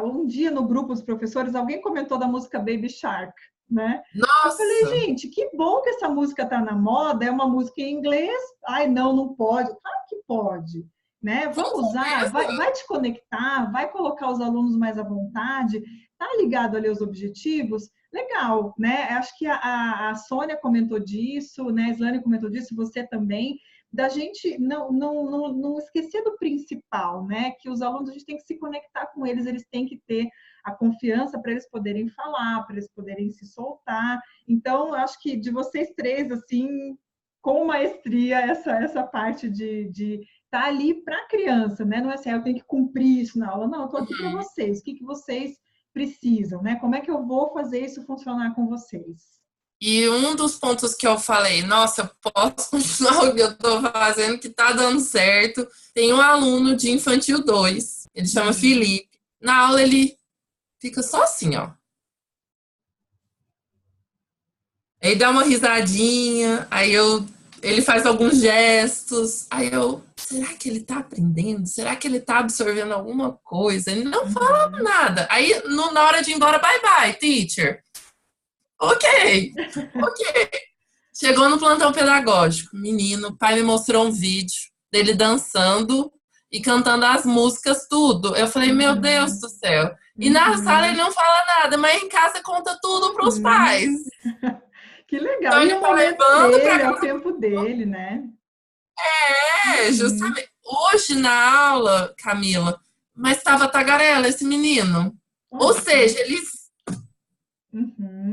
um dia no grupo dos professores, alguém comentou da música Baby Shark, né? Eu falei, nossa. gente, que bom que essa música tá na moda, é uma música em inglês. Ai, não pode. Claro que pode, né? Com Vamos usar, certeza. vai te conectar, vai colocar os alunos mais à vontade, tá ligado ali aos objetivos. Legal, né? Acho que a Sônia comentou disso, né? A Islane comentou disso, você também, da gente não esquecer do principal, né? Que os alunos, a gente tem que se conectar com eles, eles têm que ter a confiança para eles poderem falar, para eles poderem se soltar. Então, eu acho que de vocês três, assim, com maestria, essa parte de estar ali para a criança, né? Não é assim, eu tenho que cumprir isso na aula. Não, eu estou aqui para vocês. O que vocês precisam, né? Como é que eu vou fazer isso funcionar com vocês? E um dos pontos que eu falei, nossa, eu posso continuar o que eu estou fazendo, que está dando certo. Tem um aluno de Infantil 2, ele chama Felipe. Na aula ele fica só assim, ó. Aí dá uma risadinha, ele faz alguns gestos, será que ele tá aprendendo? Será que ele tá absorvendo alguma coisa? Ele não fala nada. Aí, na hora de ir embora, bye bye, teacher. Ok. Chegou no plantão pedagógico, menino, o pai me mostrou um vídeo dele dançando e cantando as músicas, tudo. Eu falei, meu Deus do céu. E na sala ele não fala nada, mas em casa conta tudo para os pais. Que legal. Então E é ele o tá momento levando dele, para é o casa. tempo dele, né? Justamente. Hoje na aula, Camila, mas estava tagarela esse menino. Ou Olha só. seja, ele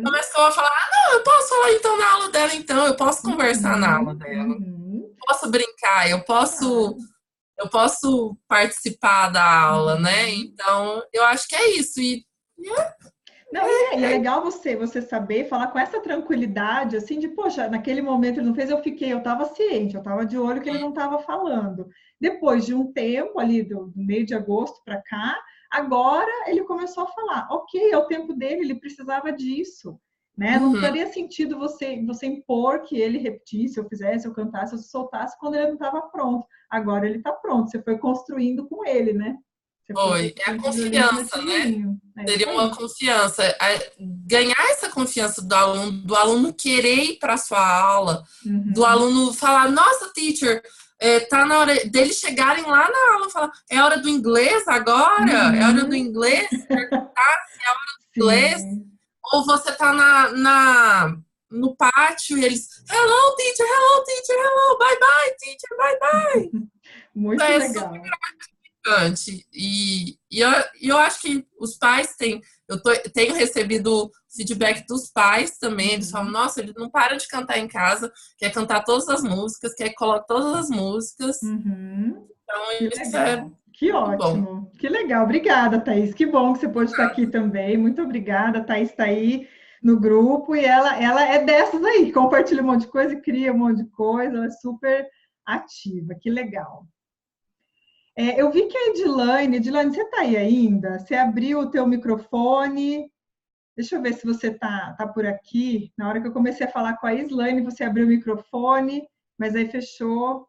começou a falar: não, eu posso falar então na aula dela, então, eu posso conversar na aula dela, posso brincar, Claro. eu posso participar da aula, né? Uhum. Então, eu acho que é isso. Não, e é legal você saber falar com essa tranquilidade, assim, de, poxa, naquele momento ele não fez, eu estava ciente, eu estava de olho que ele não estava falando. Depois de um tempo ali, do meio de agosto para cá, agora ele começou a falar, ok, é o tempo dele, ele precisava disso, né? Não Uhum. faria sentido você impor que ele repetisse, eu fizesse, eu cantasse, eu soltasse quando ele não estava pronto. Agora ele está pronto, você foi construindo com ele, né? Você foi Foi. É a colocando tijolinho por confiança, né? tijolinho. É isso Seria uma aí. confiança. Ganhar essa confiança do aluno querer ir para a sua aula, do Uhum. aluno falar, nossa, teacher, tá na hora deles chegarem lá na aula e falar, é hora do inglês agora? É hora do Uhum. inglês? Perguntar se é hora do inglês? Sim, Ou você tá no pátio e eles, hello, teacher, hello, bye bye, teacher, bye bye. muito É super legal. importante. E eu acho que os pais têm. Tenho recebido feedback dos pais também. Eles falam: Uhum. nossa, ele não para de cantar em casa, quer cantar todas as músicas, quer colar todas as músicas. Uhum. Então, Que isso é legal. Que muito bom. ótimo. Que legal. Obrigada, Thaís. Que bom que você pôde estar aqui também. Muito obrigada. A Thaís está aí no grupo e ela é dessas aí, que compartilha um monte de coisa e cria um monte de coisa. Ela é super ativa. Que legal. Eu vi que a Edilane, você está aí ainda? Você abriu o teu microfone. Deixa eu ver se você tá por aqui. Na hora que eu comecei a falar com a Islane, você abriu o microfone, mas aí fechou.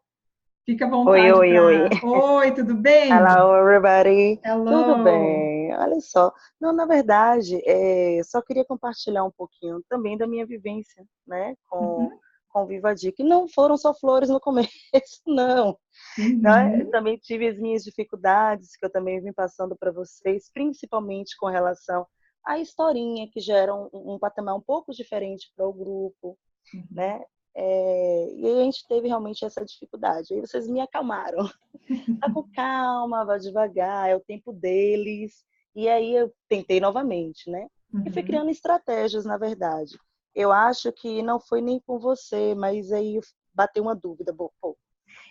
Fica à Oi, vontade oi, oi. para. Oi, tudo bem? Hello, everybody. Tudo Hello. bem? Olha só. Não, na verdade, só queria compartilhar um pouquinho também da minha vivência, né, Uhum, com Viva Dica. Não foram só flores no começo, não. Né? Eu uhum, também tive as minhas dificuldades, que eu também vim passando para vocês, principalmente com relação à historinha, que já era um patamar um pouco diferente para o grupo, uhum. né? E aí a gente teve realmente essa dificuldade. Aí vocês me acalmaram. Tá com calma, vai devagar, é o tempo deles. E aí eu tentei novamente, né? E fui Uhum. criando estratégias, na verdade. Eu acho que não foi nem com você, mas aí bateu uma dúvida. Pô,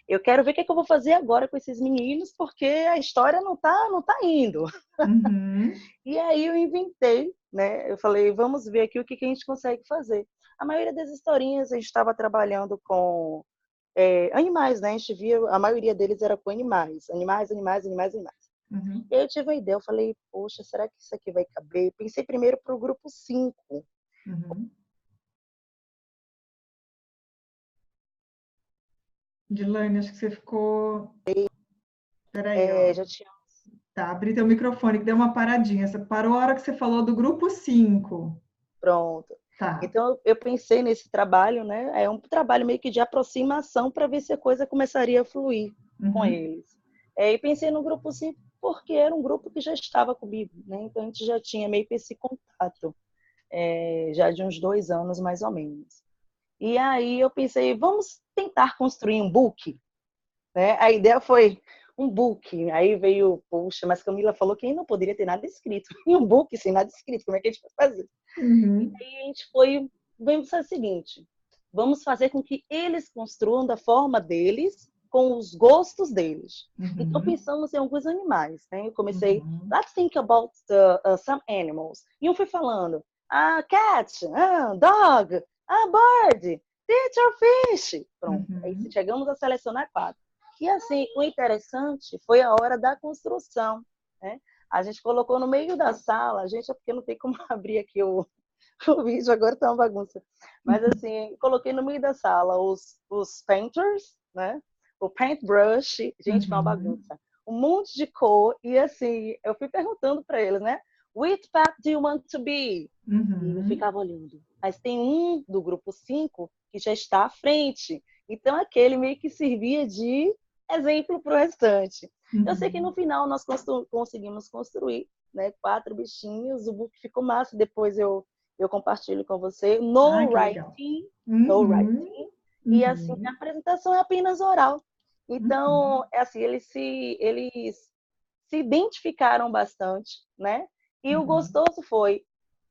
eu quero ver o que eu vou fazer agora com esses meninos, porque a história não tá indo. Uhum. E aí eu inventei, né? Eu falei, vamos ver aqui o que a gente consegue fazer. A maioria das historinhas a gente estava trabalhando com animais, né? A gente via, a maioria deles era com animais. Animais, animais, animais, animais. Uhum. E aí eu tive uma ideia, eu falei, poxa, será que isso aqui vai caber? Pensei primeiro para o grupo 5. Uhum. Dilane, acho que você ficou. Peraí, ó. Já tinha. Tá, abri teu microfone, que deu uma paradinha. Você parou a hora que você falou do grupo 5. Pronto. Tá. Então, eu pensei nesse trabalho, né? É um trabalho meio que de aproximação para ver se a coisa começaria a fluir com Uhum. eles. E pensei no grupo 5 porque era um grupo que já estava comigo, né? Então, a gente já tinha meio que esse contato, já de uns 2 anos, mais ou menos. E aí eu pensei, vamos tentar construir um book, né? A ideia foi um book. Aí veio, poxa, mas Camila falou que não poderia ter nada escrito. E um book sem nada escrito, como é que a gente vai fazer? Uhum. E aí a gente vamos fazer o seguinte, vamos fazer com que eles construam da forma deles, com os gostos deles. Então, Uhum. pensamos em alguns animais, né? Eu comecei, Uhum. let's think about some animals. E um foi falando, cat, dog, bird, teacher fish. Pronto. Aí Uhum. chegamos a selecionar 4. E assim, o interessante foi a hora da construção, né? A gente colocou no meio da sala, gente, é porque não tem como abrir aqui o vídeo, agora tá uma bagunça. Mas assim, coloquei no meio da sala os painters, né? O paintbrush, gente, foi uma Uhum. bagunça. Um monte de cor, e assim, eu fui perguntando para eles, né? Which path do you want to be? E eu Uhum. ficava olhando. Mas tem um do grupo 5 que já está à frente. Então, aquele meio que servia de exemplo para o restante. Eu sei que no Uhum. final nós conseguimos construir, né, 4 bichinhos, o book ficou massa, depois eu compartilho com você. Ai, No que legal. writing, no Uhum. writing. E assim, a Uhum. apresentação é apenas oral. Uhum. Então, é assim, eles se identificaram bastante, né? E o Uhum. gostoso foi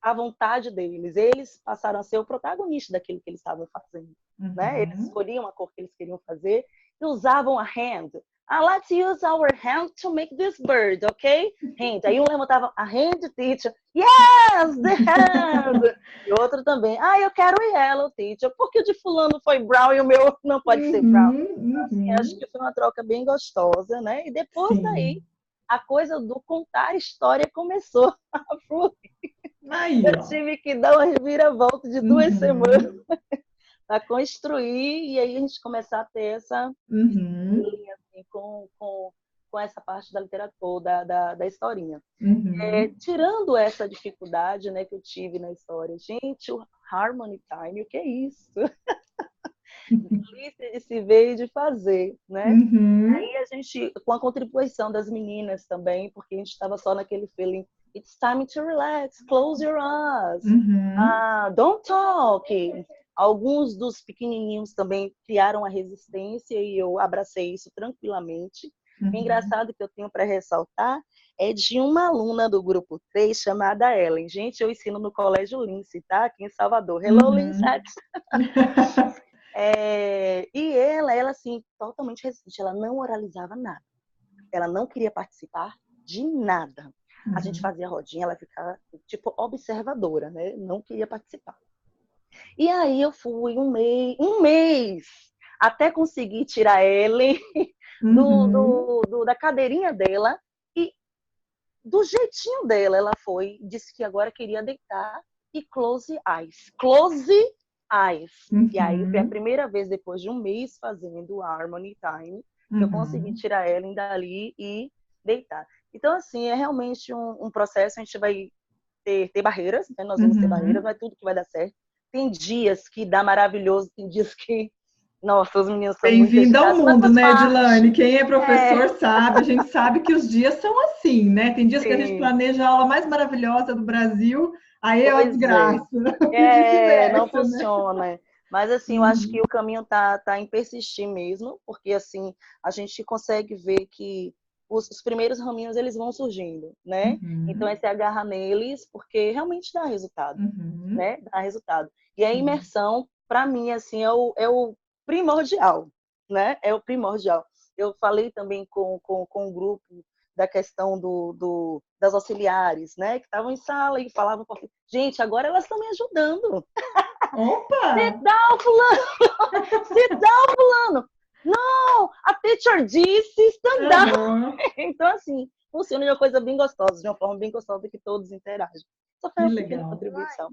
a vontade deles. Eles passaram a ser o protagonista daquilo que eles estavam fazendo, né? Eles Uhum. escolhiam a cor que eles queriam fazer e usavam a hand. Let's use our hand to make this bird, ok? Hand. Aí um levantava a hand, teacher. Yes, the hand. E outro também. Eu quero o yellow, teacher. Por que o de fulano foi brown e o meu não pode ser brown? Uhum. Então, assim, acho Uhum. que foi uma troca bem gostosa, né? E depois daí, Sim. a coisa do contar história começou a fluir. Aí, Eu ó. tive que dar uma reviravolta de 2 semanas Uhum. para construir e aí a gente começar a ter esse Uhum. feeling assim, com essa parte da literatura, da historinha. Uhum. Tirando essa dificuldade, né, que eu tive na história, gente, o Harmony Time, o que é isso? Esse veio de fazer, né? Uhum. Aí a gente, com a contribuição das meninas também, porque a gente estava só naquele feeling, it's time to relax, close your eyes, Uhum. don't talk. Alguns dos pequenininhos também criaram a resistência e eu abracei isso tranquilamente. O Uhum. engraçado que eu tenho para ressaltar é de uma aluna do grupo 3 chamada Ellen. Gente, eu ensino no Colégio Lince, tá? Aqui em Salvador. Hello, Lince. Uhum. E ela, assim, totalmente resistente. Ela não oralizava nada. Ela não queria participar de nada. A gente Uhum. fazia rodinha, ela ficava, tipo, observadora, né? Não queria participar. E aí eu fui um mês, até conseguir tirar Ellen Uhum. da cadeirinha dela e do jeitinho dela, ela foi, disse que agora queria deitar e close eyes. Close eyes. E aí foi a Uhum. primeira vez, depois de um mês fazendo Harmony Time, que eu consegui Uhum. tirar ela dali e deitar. Então, assim, é realmente um processo, a gente vai ter barreiras, né? Nós vamos ter barreiras, Uhum. não é tudo que vai dar certo. Tem dias que dá maravilhoso, tem dias que, nossa, os meninos são muito Bem-vinda ao dedicados, mas mundo, faz né, parte. Edilane? Quem é professor É, sabe, a gente sabe que os dias são assim, né? Tem dias que a gente sim. planeja a aula mais maravilhosa do Brasil, aí é uma Pois é. desgraça, e Não vice-versa, né? funciona. Mas assim, eu acho que Uhum. o caminho tá em persistir mesmo, porque assim, a gente consegue ver que os primeiros raminhos eles vão surgindo, né? Então Uhum. é se agarrar neles, porque realmente dá resultado, Uhum. né? Dá resultado. E a Sim. imersão, para mim, assim, é o primordial, né? É o primordial. Eu falei também com o grupo da questão das auxiliares, né? Que estavam em sala e falavam, gente, agora elas estão me ajudando. Opa! Sit down, fulano! Sit down, fulano! Não! A teacher disse stand up! Uhum. Então, assim, funciona de uma coisa bem gostosa, de uma forma bem gostosa que todos interagem. Só foi uma pequena contribuição.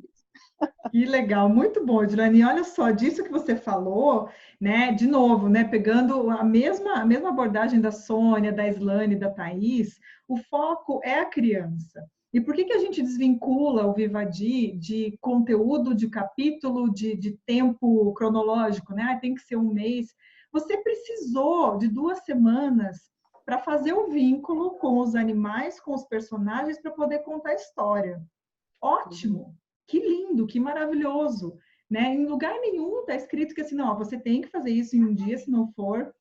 Que legal, muito bom, Edilane. Olha só, disso que você falou, né? De novo, né? Pegando a mesma abordagem da Sônia, da Islane, da Thaís, o foco é a criança. E por que a gente desvincula o Vivadi de conteúdo, de capítulo, de tempo cronológico, né? Tem que ser um mês. Você precisou de 2 semanas para fazer o vínculo com os animais, com os personagens, para poder contar a história. Ótimo! Que lindo, que maravilhoso, né? Em lugar nenhum está escrito que assim, não, você tem que fazer isso em um dia, se não for,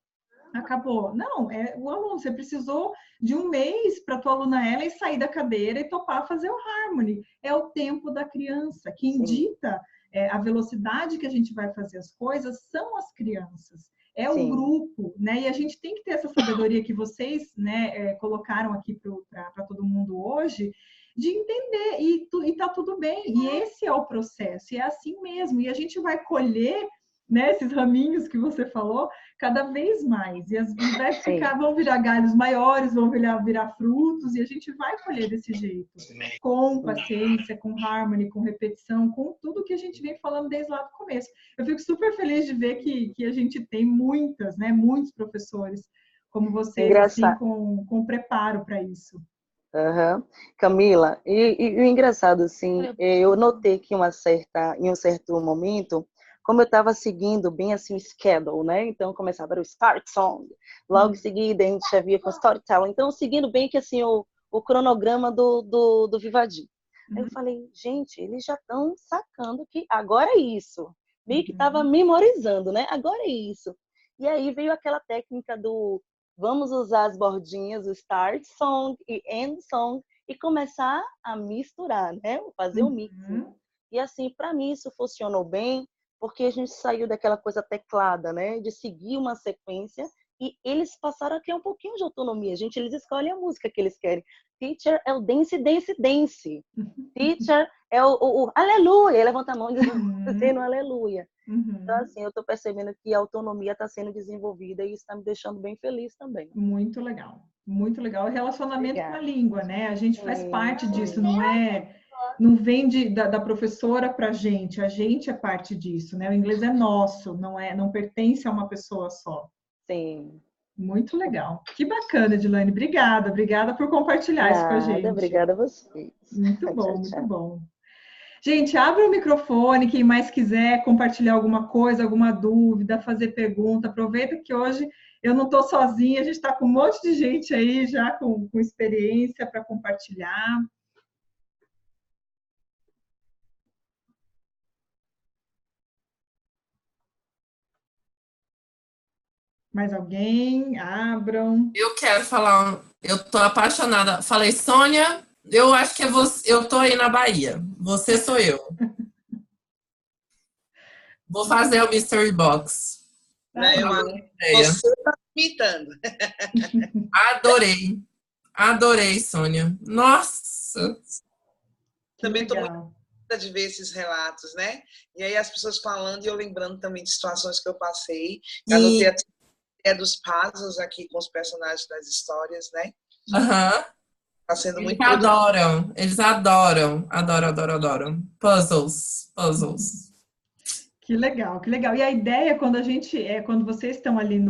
acabou. Não, o aluno, você precisou de 1 mês para a tua aluna Ellen sair da cadeira e topar fazer o Harmony. É o tempo da criança. Quem dita a velocidade que a gente vai fazer as coisas são as crianças. É o grupo, né? E a gente tem que ter essa sabedoria que vocês, né, colocaram aqui para todo mundo hoje, de entender, e tá tudo bem, e esse é o processo, e é assim mesmo, e a gente vai colher, né, esses raminhos que você falou, cada vez mais, e vão virar galhos maiores, vão virar frutos, e a gente vai colher desse jeito, com paciência, com harmony, com repetição, com tudo que a gente vem falando desde lá do começo. Eu fico super feliz de ver que a gente tem muitos professores como vocês, assim, com preparo para isso. Uhum. Camila, e o engraçado, assim, eu notei que em um certo momento, como eu estava seguindo bem assim o schedule, né? Então começava o start song, logo em seguida a gente já via com storytelling, então seguindo bem que assim o cronograma do Vivadi. Aí eu falei, gente, eles já estão sacando que agora é isso. Meio que estava memorizando, né? Agora é isso. E aí veio aquela técnica do vamos usar as bordinhas, o start song e end song, e começar a misturar, né? Fazer o mix. E assim, para mim isso funcionou bem, porque a gente saiu daquela coisa teclada, né? De seguir uma sequência, e eles passaram a ter um pouquinho de autonomia. Gente, eles escolhem a música que eles querem. Teacher é o dance, dance, dance. Teacher é o aleluia. Levanta a mão dizendo aleluia. Então, assim, eu estou percebendo que a autonomia está sendo desenvolvida e isso está me deixando bem feliz também. Muito legal, muito legal. O relacionamento com a língua, né? A gente faz parte disso, não vem da professora para a gente é parte disso, né? O inglês é nosso, não pertence a uma pessoa só. Sim. Muito legal. Que bacana, Edilane. Obrigada por compartilhar isso com a gente. Obrigada a vocês. Muito bom, muito bom. Gente, abre o microfone, quem mais quiser compartilhar alguma coisa, alguma dúvida, fazer pergunta. Aproveita que hoje eu não estou sozinha, a gente está com um monte de gente aí já com experiência para compartilhar. Mais alguém? Abram. Eu quero falar, eu tô apaixonada. Falei, Sônia, eu acho que é você, eu tô aí na Bahia. Você sou eu. Vou fazer o Mystery Box. Você está imitando. Adorei, Sônia. Nossa! Também estou muito de ver esses relatos, né? E aí as pessoas falando e eu lembrando também de situações que eu passei. Anotei a dos puzzles aqui com os personagens das histórias, né? Tá sendo muito adoram. Eles adoram. Puzzles. Que legal, que legal. E a ideia, quando vocês estão ali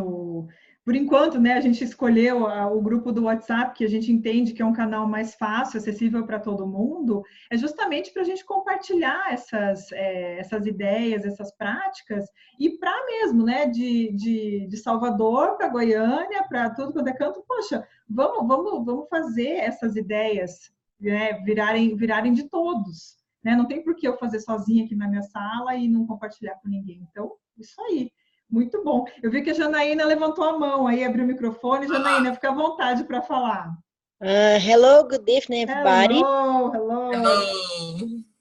por enquanto, né, a gente escolheu o grupo do WhatsApp, que a gente entende que é um canal mais fácil, acessível para todo mundo, é justamente para a gente compartilhar essas ideias, essas práticas, e para mesmo, né, de Salvador para Goiânia, para tudo quanto é canto, poxa, vamos fazer essas ideias, né, virarem de todos. Né? Não tem por que eu fazer sozinha aqui na minha sala e não compartilhar com ninguém. Então, isso aí. Muito bom. Eu vi que a Janaína levantou a mão aí, abriu o microfone. Janaína, fica à vontade para falar. Hello, good evening, everybody. Hello.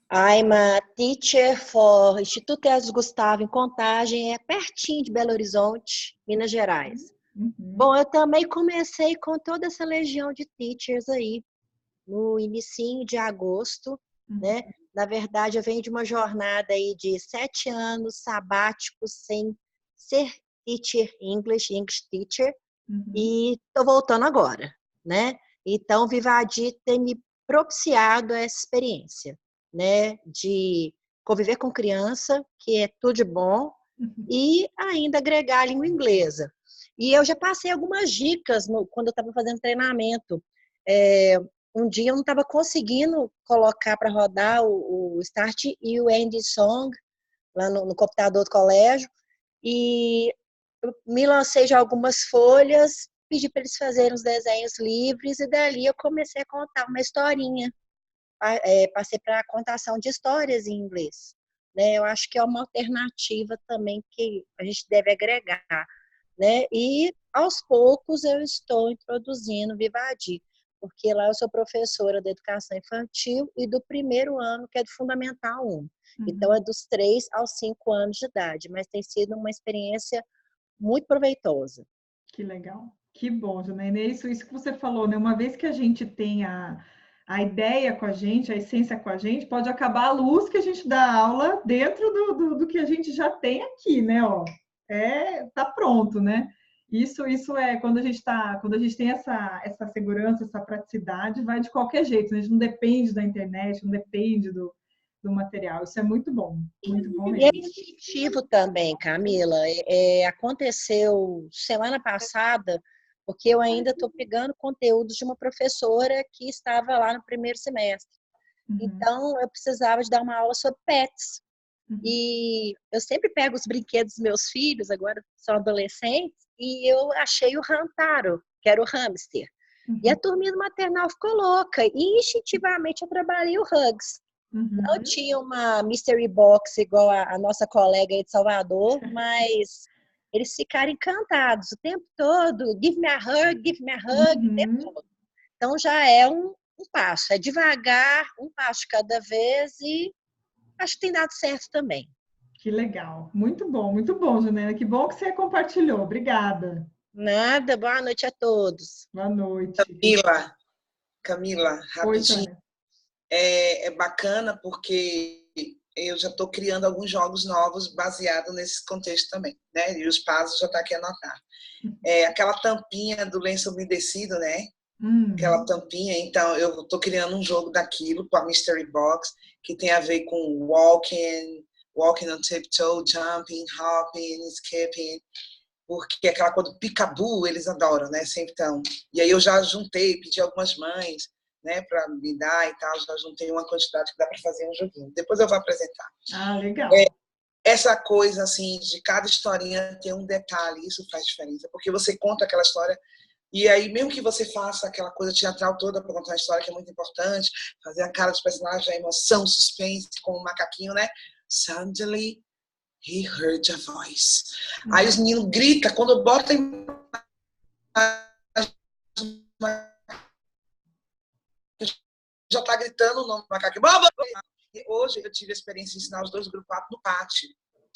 I'm a teacher for Instituto Esos Gustavo, em Contagem, é pertinho de Belo Horizonte, Minas Gerais. Uhum. Bom, eu também comecei com toda essa legião de teachers aí, no inicinho de agosto, né? Na verdade, eu venho de uma jornada aí de 7 anos sabáticos sem ser teacher English teacher, e estou voltando agora, né? Então, Vivadi tem me propiciado essa experiência, né? De conviver com criança, que é tudo de bom, e ainda agregar a língua inglesa. E eu já passei algumas dicas quando eu estava fazendo treinamento. Um dia eu não estava conseguindo colocar para rodar o Start e o End Song lá no computador do colégio, e eu me lancei de algumas folhas, pedi para eles fazerem os desenhos livres, e dali eu comecei a contar uma historinha. Passei para a contação de histórias em inglês. Né? Eu acho que é uma alternativa também que a gente deve agregar. Né? E, aos poucos, eu estou introduzindo Vivadi, porque lá eu sou professora da educação infantil e do primeiro ano, que é do Fundamental 1. Então, é dos 3 aos 5 anos de idade, mas tem sido uma experiência muito proveitosa. Que legal. Que bom, Janaína. Isso que você falou, né? Uma vez que a gente tem a ideia com a gente, a essência com a gente, pode acabar a luz que a gente dá aula dentro do que a gente já tem aqui, né? Ó, tá pronto, né? Isso é quando a gente tem essa segurança, essa praticidade, vai de qualquer jeito, né? A gente não depende da internet, não depende do material. Isso é muito bom mesmo. E é intuitivo também, Camila. Aconteceu semana passada, porque eu ainda estou pegando conteúdos de uma professora que estava lá no primeiro semestre. Então, eu precisava de dar uma aula sobre pets. E eu sempre pego os brinquedos dos meus filhos, agora são adolescentes, e eu achei o Rantaro, que era o hamster. E a turminha do maternal ficou louca. E instintivamente eu trabalhei o Hugs. Não tinha uma mystery box igual a nossa colega aí de Salvador, mas eles ficaram encantados o tempo todo. Give me a hug, o tempo todo. Então já é um passo, é devagar, um passo de cada vez, e acho que tem dado certo também. Que legal. Muito bom, Janaína. Que bom que você compartilhou. Obrigada. Nada, boa noite a todos. Boa noite. Camila, rapidinho. É bacana porque eu já estou criando alguns jogos novos baseados nesse contexto também, né? E os passos já está aqui anotado. Aquela tampinha do lenço umedecido, né? Aquela tampinha, então eu estou criando um jogo daquilo com a Mystery Box, que tem a ver com walking on tiptoe, jumping, hopping, skipping, porque aquela coisa do peekaboo eles adoram, né? Sempre estão. E aí eu já juntei, pedi algumas mães, né, para me dar e tal, já juntei uma quantidade que dá para fazer um joguinho. Depois eu vou apresentar. Legal. Essa coisa, assim, de cada historinha ter um detalhe, isso faz diferença, porque você conta aquela história, e aí mesmo que você faça aquela coisa teatral toda para contar uma história, que é muito importante, fazer a cara dos personagens, a emoção, suspense, como o macaquinho, né? Suddenly, he heard a voice. Aí os meninos gritam, quando botam já está gritando o nome do macaco. E hoje eu tive a experiência de ensinar os 2 grupos no pátio.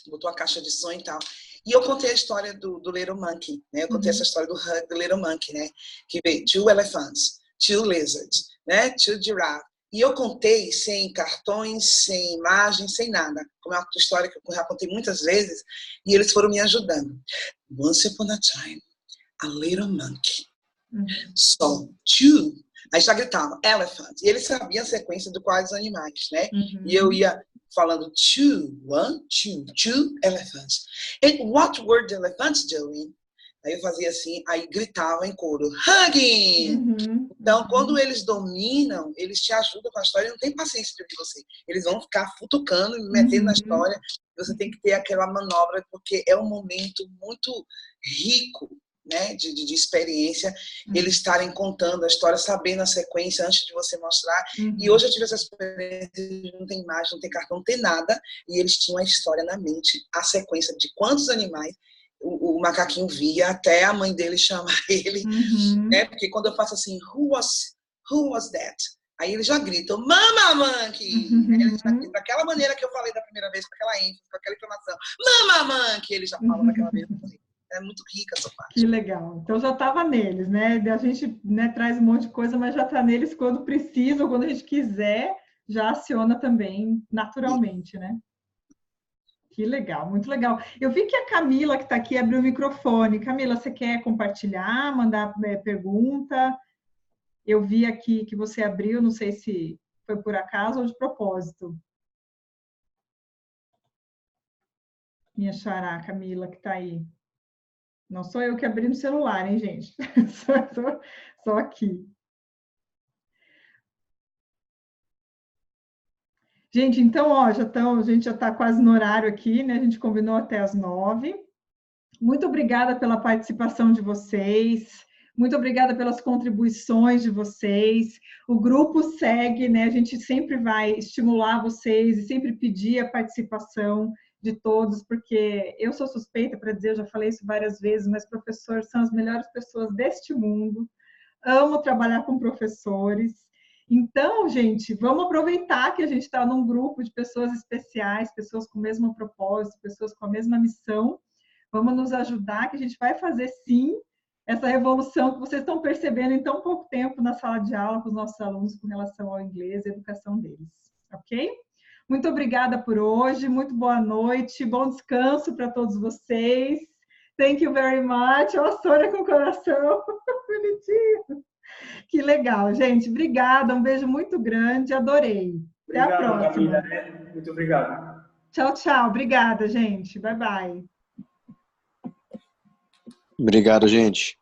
Botou a caixa de som e tal. E eu contei a história do Little Monkey, né? Eu contei essa história do Little Monkey, né? Que veio 2 elephants, 2 lizards, né? 2 giraffes. E eu contei sem cartões, sem imagens, sem nada. Como é uma história que eu já contei muitas vezes. E eles foram me ajudando. Once upon a time, a little monkey saw 2. Aí já gritava, elephant. E eles sabiam a sequência de quais animais, né? E eu ia falando, 2, 1, 2 elephants. And what were the elephants doing? Aí eu fazia assim, aí gritava em coro, hugging! Então, quando eles dominam, eles te ajudam com a história, não tem paciência de ouvir você. Eles vão ficar futucando, me metendo na história. Você tem que ter aquela manobra, porque é um momento muito rico, né, de experiência, eles estarem contando a história, sabendo a sequência antes de você mostrar. E hoje eu tive essa experiência, não tem imagem, não tem cartão, não tem nada, e eles tinham a história na mente, a sequência de quantos animais o macaquinho via, até a mãe dele chamar ele, né, porque quando eu faço assim, who was that? Aí eles já gritam, Mama Monkey! Eles já gritam daquela maneira que eu falei da primeira vez, com aquela ênfase, com aquela informação, Mama Monkey! Eles já falam daquela mesma maneira. É muito rica essa parte. Que legal. Então já estava neles, né? A gente, né, traz um monte de coisa, mas já está neles quando precisa ou quando a gente quiser, já aciona também naturalmente, né? Que legal, muito legal. Eu vi que a Camila, que está aqui, abriu o microfone. Camila, você quer compartilhar, mandar pergunta? Eu vi aqui que você abriu, não sei se foi por acaso ou de propósito. Minha xará, Camila, que está aí. Não sou eu que abri no celular, hein, gente? Só aqui. Gente, então, ó, a gente já está quase no horário aqui, né? A gente combinou até as 9. Muito obrigada pela participação de vocês. Muito obrigada pelas contribuições de vocês. O grupo segue, né? A gente sempre vai estimular vocês e sempre pedir a participação de todos, porque eu sou suspeita para dizer, eu já falei isso várias vezes, mas professores são as melhores pessoas deste mundo. Amo trabalhar com professores. Então, gente, vamos aproveitar que a gente está num grupo de pessoas especiais, pessoas com o mesmo propósito, pessoas com a mesma missão. Vamos nos ajudar, que a gente vai fazer, sim, essa revolução que vocês estão percebendo em tão pouco tempo na sala de aula com os nossos alunos com relação ao inglês e a educação deles. Ok? Muito obrigada por hoje, muito boa noite, bom descanso para todos vocês. Thank you very much. Ó, a Sônia com o coração. Bonitinho. Que legal, gente. Obrigada, um beijo muito grande, adorei. Até a próxima. Camila. Muito obrigado. Tchau, tchau. Obrigada, gente. Bye, bye. Obrigado, gente.